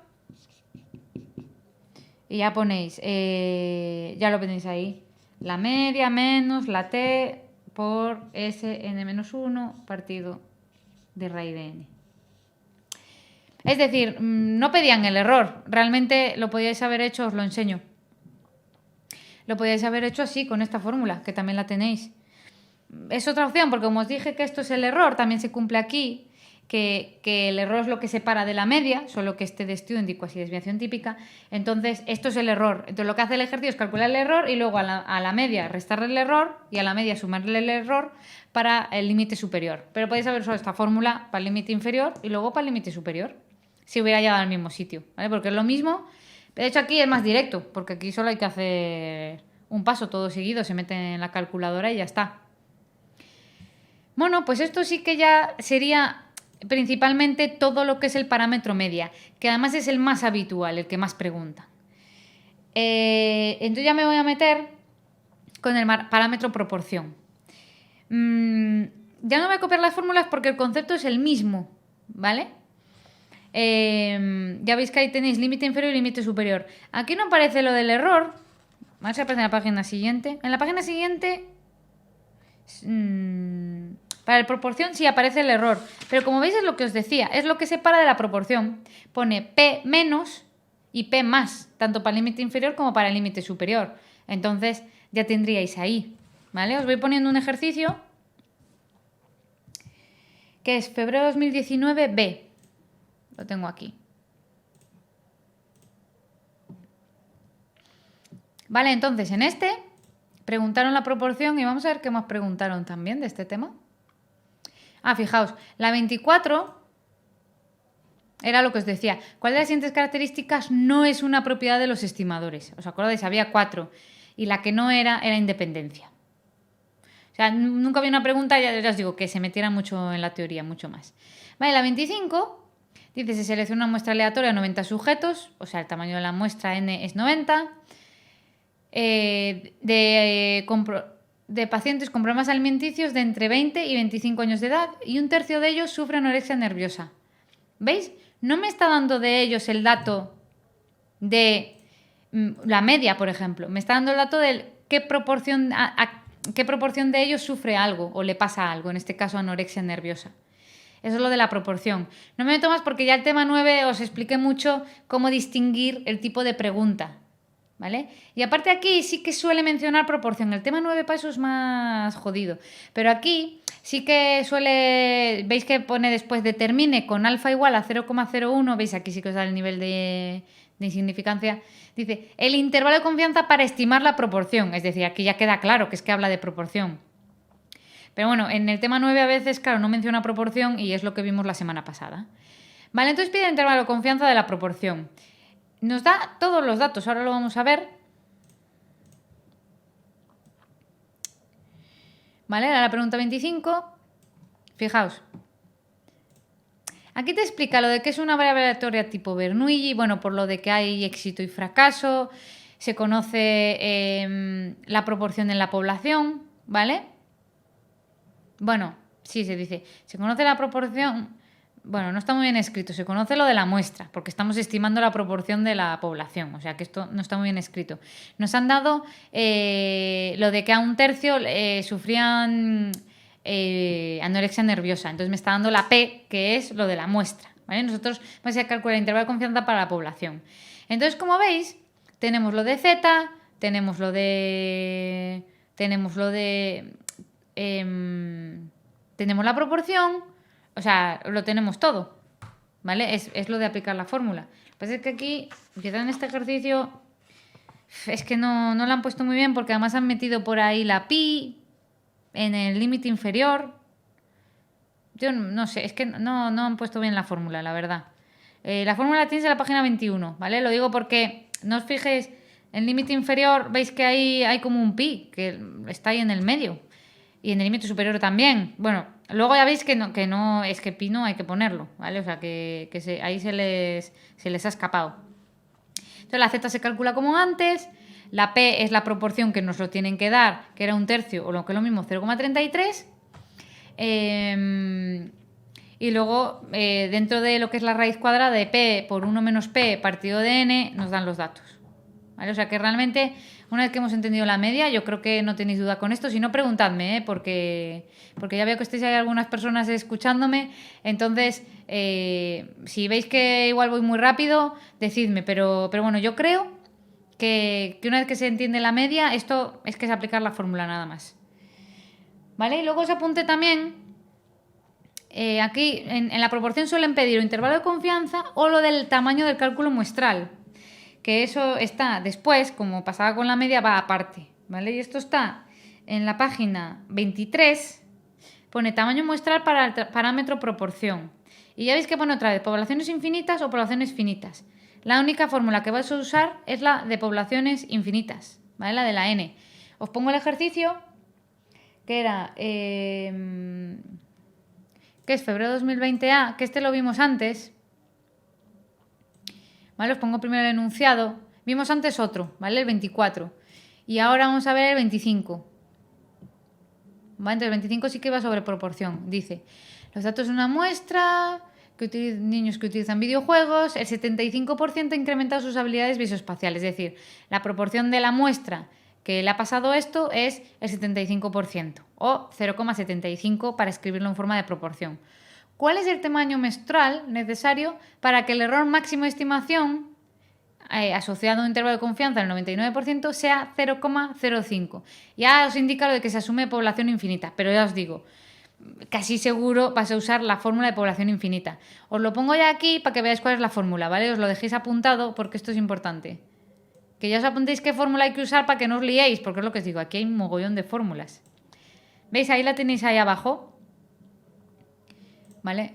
y ya ponéis, ya lo tenéis ahí, la media menos la t por s n-1 partido de raíz de n. Es decir, no pedían el error, realmente lo podíais haber hecho, os lo enseño. Lo podíais haber hecho así, con esta fórmula, que también la tenéis. es otra opción, porque como os dije que esto es el error, también se cumple aquí, que el error es lo que separa de la media, solo que este de student y cuasi desviación típica. Entonces, esto es el error. Entonces, lo que hace el ejercicio es calcular el error y luego a la media restarle el error y a la media sumarle el error para el límite superior. Pero podéis saber solo esta fórmula para el límite inferior y luego para el límite superior, si hubiera llegado al mismo sitio, ¿vale? Porque es lo mismo. De hecho, aquí es más directo, porque aquí solo hay que hacer un paso todo seguido, se mete en la calculadora y ya está. Bueno, pues esto sí que ya sería principalmente todo lo que es el parámetro media, que además es el más habitual, el que más pregunta. Entonces ya me voy a meter con el parámetro proporción. Ya no voy a copiar las fórmulas porque el concepto es el mismo, ¿vale? Ya veis que ahí tenéis límite inferior y límite superior. Aquí no aparece lo del error. A ver si aparece en la página siguiente. En la página siguiente... para la proporción sí aparece el error, pero como veis es lo que os decía, es lo que separa de la proporción. Pone P menos y P más, tanto para el límite inferior como para el límite superior. Entonces ya tendríais ahí, ¿vale? Os voy poniendo un ejercicio que es febrero 2019 B. Lo tengo aquí. Vale, entonces en este preguntaron la proporción y vamos a ver qué más preguntaron también de este tema. Fijaos, la 24 era lo que os decía. ¿Cuál de las siguientes características no es una propiedad de los estimadores? ¿Os acordáis? Había 4 y la que no era independencia. O sea, nunca había una pregunta, ya os digo, que se metiera mucho en la teoría, mucho más. Vale, la 25 dice, se selecciona una muestra aleatoria a 90 sujetos, o sea, el tamaño de la muestra N es 90, de pacientes con problemas alimenticios de entre 20 y 25 años de edad y un tercio de ellos sufre anorexia nerviosa. ¿Veis? No me está dando de ellos el dato de la media, por ejemplo. Me está dando el dato de qué proporción de ellos sufre algo o le pasa algo, en este caso anorexia nerviosa. Eso es lo de la proporción. No me meto más porque ya el tema 9 os expliqué mucho cómo distinguir el tipo de pregunta, ¿vale? Y aparte aquí sí que suele mencionar proporción. El tema 9 para eso es más jodido. Pero aquí sí que suele... Veis que pone después determine con alfa igual a 0,01. Veis aquí sí que os da el nivel de insignificancia. Dice, el intervalo de confianza para estimar la proporción. Es decir, aquí ya queda claro que es que habla de proporción. Pero bueno, en el tema 9 a veces, claro, no menciona proporción y es lo que vimos la semana pasada. Vale, entonces pide el intervalo de confianza de la proporción. Nos da todos los datos, ahora lo vamos a ver. Vale, ahora la pregunta 25. Fijaos. Aquí te explica lo de que es una variable aleatoria tipo Bernoulli, bueno, por lo de que hay éxito y fracaso, se conoce la proporción en la población, ¿vale? Bueno, sí, se dice, se conoce la proporción... Bueno, no está muy bien escrito, se conoce lo de la muestra, porque estamos estimando la proporción de la población, o sea que esto no está muy bien escrito. Nos han dado lo de que a un tercio sufrían anorexia nerviosa, entonces me está dando la P, que es lo de la muestra, ¿vale? Nosotros vamos a calcular el intervalo de confianza para la población. Entonces, como veis, tenemos lo de Z, tenemos lo de... tenemos la proporción, o sea, lo tenemos todo, ¿vale? Es lo de aplicar la fórmula. Lo que pasa es que aquí, quizá en este ejercicio, es que no lo han puesto muy bien porque además han metido por ahí la pi en el límite inferior. Yo no sé, es que no han puesto bien la fórmula, la verdad. La fórmula la tenéis en la página 21, ¿vale? Lo digo porque no os fijéis, en el límite inferior veis que hay como un pi, que está ahí en el medio. Y en el límite superior también. Bueno, luego ya veis que no es que pi no hay que ponerlo, ¿vale? O sea, ahí se les ha escapado. Entonces la z se calcula como antes, la p es la proporción que nos lo tienen que dar, que era un tercio o lo que es lo mismo, 0,33. Y luego, dentro de lo que es la raíz cuadrada de p por 1 menos p partido de n, nos dan los datos, ¿vale? O sea que realmente, una vez que hemos entendido la media, yo creo que no tenéis duda con esto. Si no, preguntadme, porque ya veo que estáis ahí algunas personas escuchándome. Entonces, si veis que igual voy muy rápido, decidme. Pero bueno, yo creo que una vez que se entiende la media, esto es que es aplicar la fórmula nada más. ¿vale? Y luego os apunté también, aquí en la proporción suelen pedir o intervalo de confianza o lo del tamaño del cálculo muestral, que eso está después, como pasaba con la media, va aparte, ¿vale? Y esto está en la página 23, pone tamaño muestral para el parámetro proporción. Y ya veis que pone otra vez poblaciones infinitas o poblaciones finitas. La única fórmula que vais a usar es la de poblaciones infinitas, ¿vale? La de la n. Os pongo el ejercicio, que era, que es febrero 2020A, que este lo vimos antes, ¿vale? Os pongo primero el enunciado. Vimos antes otro, ¿vale? El 24. Y ahora vamos a ver el 25. ¿Vale? Entonces el 25 sí que va sobre proporción. Dice, los datos de una muestra, niños que utilizan videojuegos, el 75% ha incrementado sus habilidades visoespaciales. Es decir, la proporción de la muestra que le ha pasado esto es el 75% o 0,75 para escribirlo en forma de proporción. ¿Cuál es el tamaño menstrual necesario para que el error máximo de estimación asociado a un intervalo de confianza del 99% sea 0,05? Ya os indica lo de que se asume población infinita, pero ya os digo, casi seguro vas a usar la fórmula de población infinita. Os lo pongo ya aquí para que veáis cuál es la fórmula, ¿vale? Os lo dejéis apuntado porque esto es importante. Que ya os apuntéis qué fórmula hay que usar para que no os liéis, porque es lo que os digo, aquí hay un mogollón de fórmulas. ¿Veis? Ahí la tenéis ahí abajo. ¿Vale?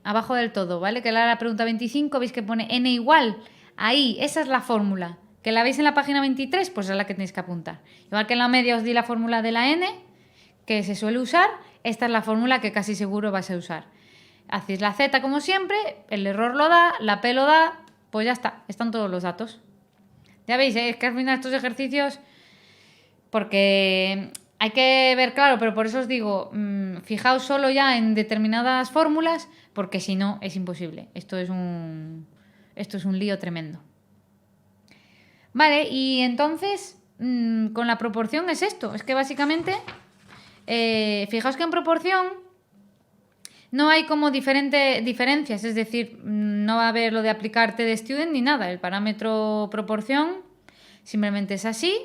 Abajo del todo, ¿vale? Que la pregunta 25, veis que pone n igual. Ahí, esa es la fórmula. Que la veis en la página 23, pues es la que tenéis que apuntar. Igual que en la media os di la fórmula de la n, que se suele usar, esta es la fórmula que casi seguro vais a usar. Hacéis la z como siempre, el error lo da, la p lo da, pues ya está, están todos los datos. Ya veis, es que al final estos ejercicios, porque hay que ver claro, pero por eso os digo, fijaos solo ya en determinadas fórmulas, porque si no es imposible. Esto es un lío tremendo. Vale, y entonces con la proporción es esto, es que básicamente, fijaos que en proporción no hay como diferencias, es decir, no va a haber lo de aplicar TD Student ni nada. El parámetro proporción simplemente es así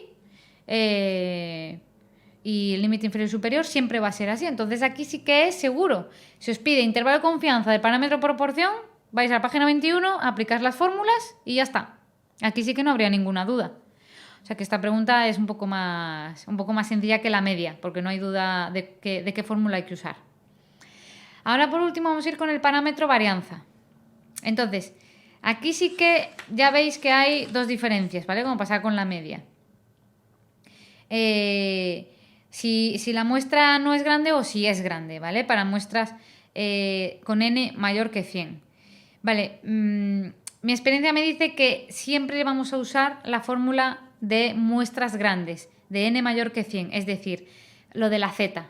y el límite inferior y superior siempre va a ser así. Entonces aquí sí que es seguro. Si os pide intervalo de confianza del parámetro proporción, vais a la página 21, aplicáis las fórmulas y ya está. Aquí sí que no habría ninguna duda. O sea que esta pregunta es un poco más sencilla que la media, porque no hay duda de qué fórmula hay que usar. Ahora por último vamos a ir con el parámetro varianza. Entonces, aquí sí que ya veis que hay dos diferencias, ¿vale? Como pasa con la media. Si la muestra no es grande o si es grande, ¿vale? Para muestras con n mayor que 100. Vale, mi experiencia me dice que siempre vamos a usar la fórmula de muestras grandes, de n mayor que 100, es decir, lo de la z.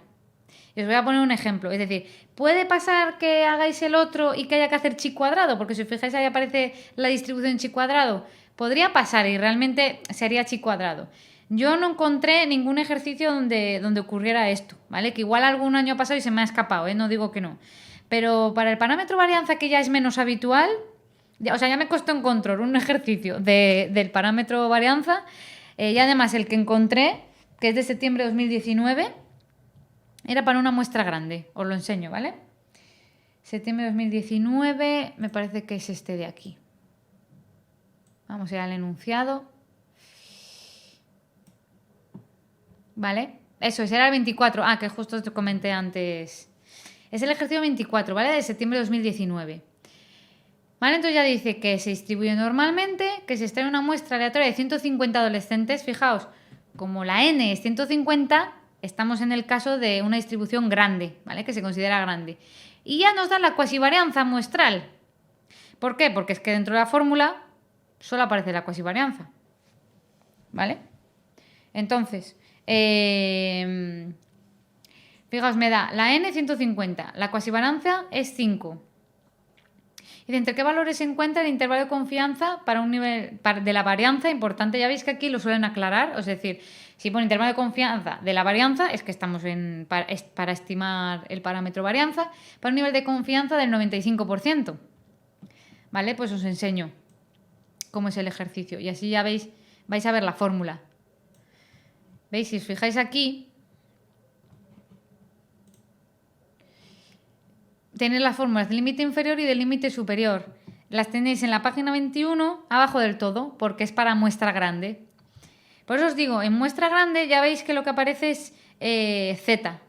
Y os voy a poner un ejemplo, es decir, puede pasar que hagáis el otro y que haya que hacer chi cuadrado, porque si os fijáis ahí aparece la distribución chi cuadrado. Podría pasar y realmente sería chi cuadrado. Yo no encontré ningún ejercicio donde ocurriera esto, ¿vale? Que igual algún año ha pasado y se me ha escapado, no digo que no. Pero para el parámetro varianza, que ya es menos habitual, ya me costó encontrar un ejercicio del parámetro varianza, y además el que encontré, que es de septiembre de 2019, era para una muestra grande. Os lo enseño, ¿vale? Septiembre de 2019, me parece que es este de aquí. Vamos a ir al enunciado. ¿Vale? Eso, ese era el 24. Ah, que justo te comenté antes. Es el ejercicio 24, ¿vale? De septiembre de 2019. ¿Vale? Entonces ya dice que se distribuye normalmente, que se extrae una muestra aleatoria de 150 adolescentes. Fijaos, como la n es 150, estamos en el caso de una distribución grande, ¿vale? Que se considera grande. Y ya nos da la cuasivarianza muestral. ¿Por qué? Porque es que dentro de la fórmula solo aparece la cuasivarianza. ¿Vale? Entonces, fijaos, me da la n 150, la cuasivarianza es 5. Y de entre qué valores se encuentra el intervalo de confianza para un nivel de la varianza importante. Ya veis que aquí lo suelen aclarar, es decir, si pone intervalo de confianza de la varianza, es que estamos para estimar el parámetro varianza, para un nivel de confianza del 95%. ¿Vale? Pues os enseño cómo es el ejercicio y así ya veis, vais a ver la fórmula. ¿Veis? Si os fijáis aquí, tenéis las fórmulas del límite inferior y del límite superior. Las tenéis en la página 21, abajo del todo, porque es para muestra grande. Por eso os digo, en muestra grande ya veis que lo que aparece es z.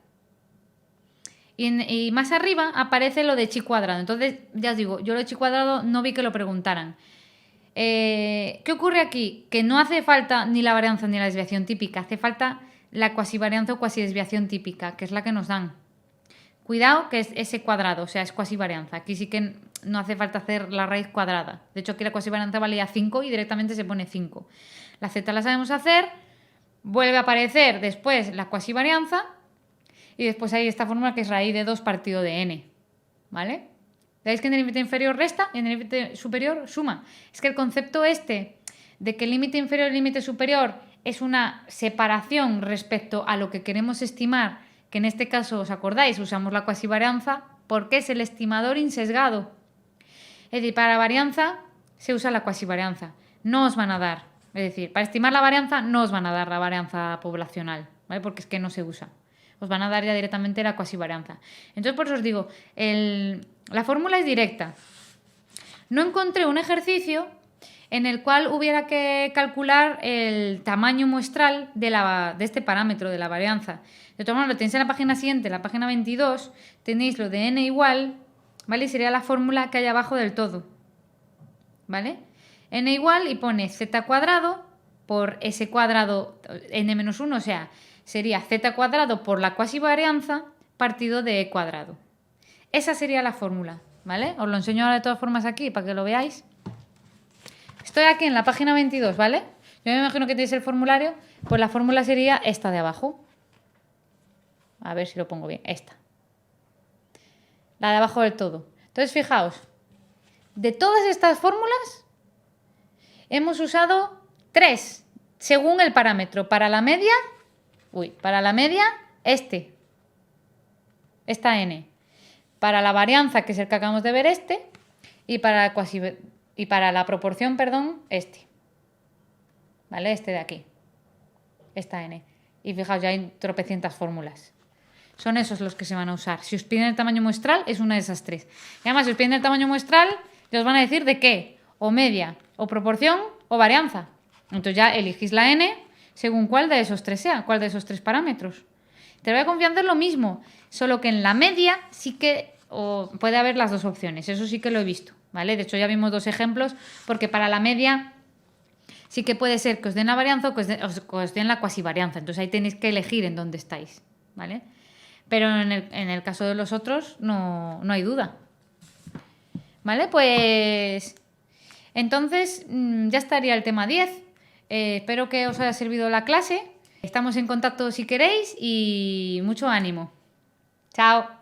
Y más arriba aparece lo de chi cuadrado. Entonces, ya os digo, yo lo de chi cuadrado no vi que lo preguntaran. ¿Qué ocurre aquí? Que no hace falta ni la varianza ni la desviación típica. Hace falta la cuasivarianza o cuasidesviación típica, que es la que nos dan. Cuidado que es ese cuadrado, o sea, es cuasivarianza. Aquí sí que no hace falta hacer la raíz cuadrada. De hecho, aquí la cuasivarianza valía 5 y directamente se pone 5. La z la sabemos hacer, vuelve a aparecer después la cuasivarianza y después hay esta fórmula que es raíz de 2 partido de n. ¿Vale? ¿Veis que en el límite inferior resta y en el límite superior suma? Es que el concepto este de que el límite inferior y el límite superior es una separación respecto a lo que queremos estimar, que en este caso, ¿os acordáis? Usamos la cuasivarianza porque es el estimador insesgado. Es decir, para la varianza se usa la cuasivarianza. No os van a dar. Es decir, para estimar la varianza no os van a dar la varianza poblacional, ¿vale? Porque es que no se usa. Os van a dar ya directamente la cuasivarianza. Entonces, por eso os digo, la fórmula es directa. No encontré un ejercicio en el cual hubiera que calcular el tamaño muestral de este parámetro de la varianza. De todas maneras, lo tenéis en la página siguiente, la página 22, tenéis lo de n igual, ¿vale? Y sería la fórmula que hay abajo del todo, ¿vale? N igual y pone z cuadrado por s cuadrado n menos 1, o sea, sería z cuadrado por la cuasivarianza partido de e cuadrado. Esa sería la fórmula, ¿vale? Os lo enseño ahora de todas formas aquí para que lo veáis. Estoy aquí en la página 22, ¿vale? Yo me imagino que tenéis el formulario, pues la fórmula sería esta de abajo. A ver si lo pongo bien, esta. La de abajo del todo. Entonces, fijaos, de todas estas fórmulas hemos usado 3 según el parámetro. Para la media, esta n. Para la varianza, que es el que acabamos de ver, y para la proporción, perdón, ¿vale? Este de aquí. Esta n. Y fijaos, ya hay tropecientas fórmulas. Son esos los que se van a usar. Si os piden el tamaño muestral, es una de esas 3. Y además, si os piden el tamaño muestral, ya os van a decir de qué. O media, o proporción, o varianza. Entonces ya elegís la n según cuál de esos 3 sea, cuál de esos 3 parámetros. Te voy a confianza en lo mismo, solo que en la media sí que puede haber las dos opciones. Eso sí que lo he visto, ¿vale? De hecho, ya vimos 2 ejemplos, porque para la media sí que puede ser que os den la varianza o que os den la cuasivarianza. Entonces ahí tenéis que elegir en dónde estáis, ¿vale? Pero en el caso de los otros no hay duda. ¿Vale? Pues entonces ya estaría el tema 10. Espero que os haya servido la clase. Estamos en contacto si queréis y mucho ánimo. Chao.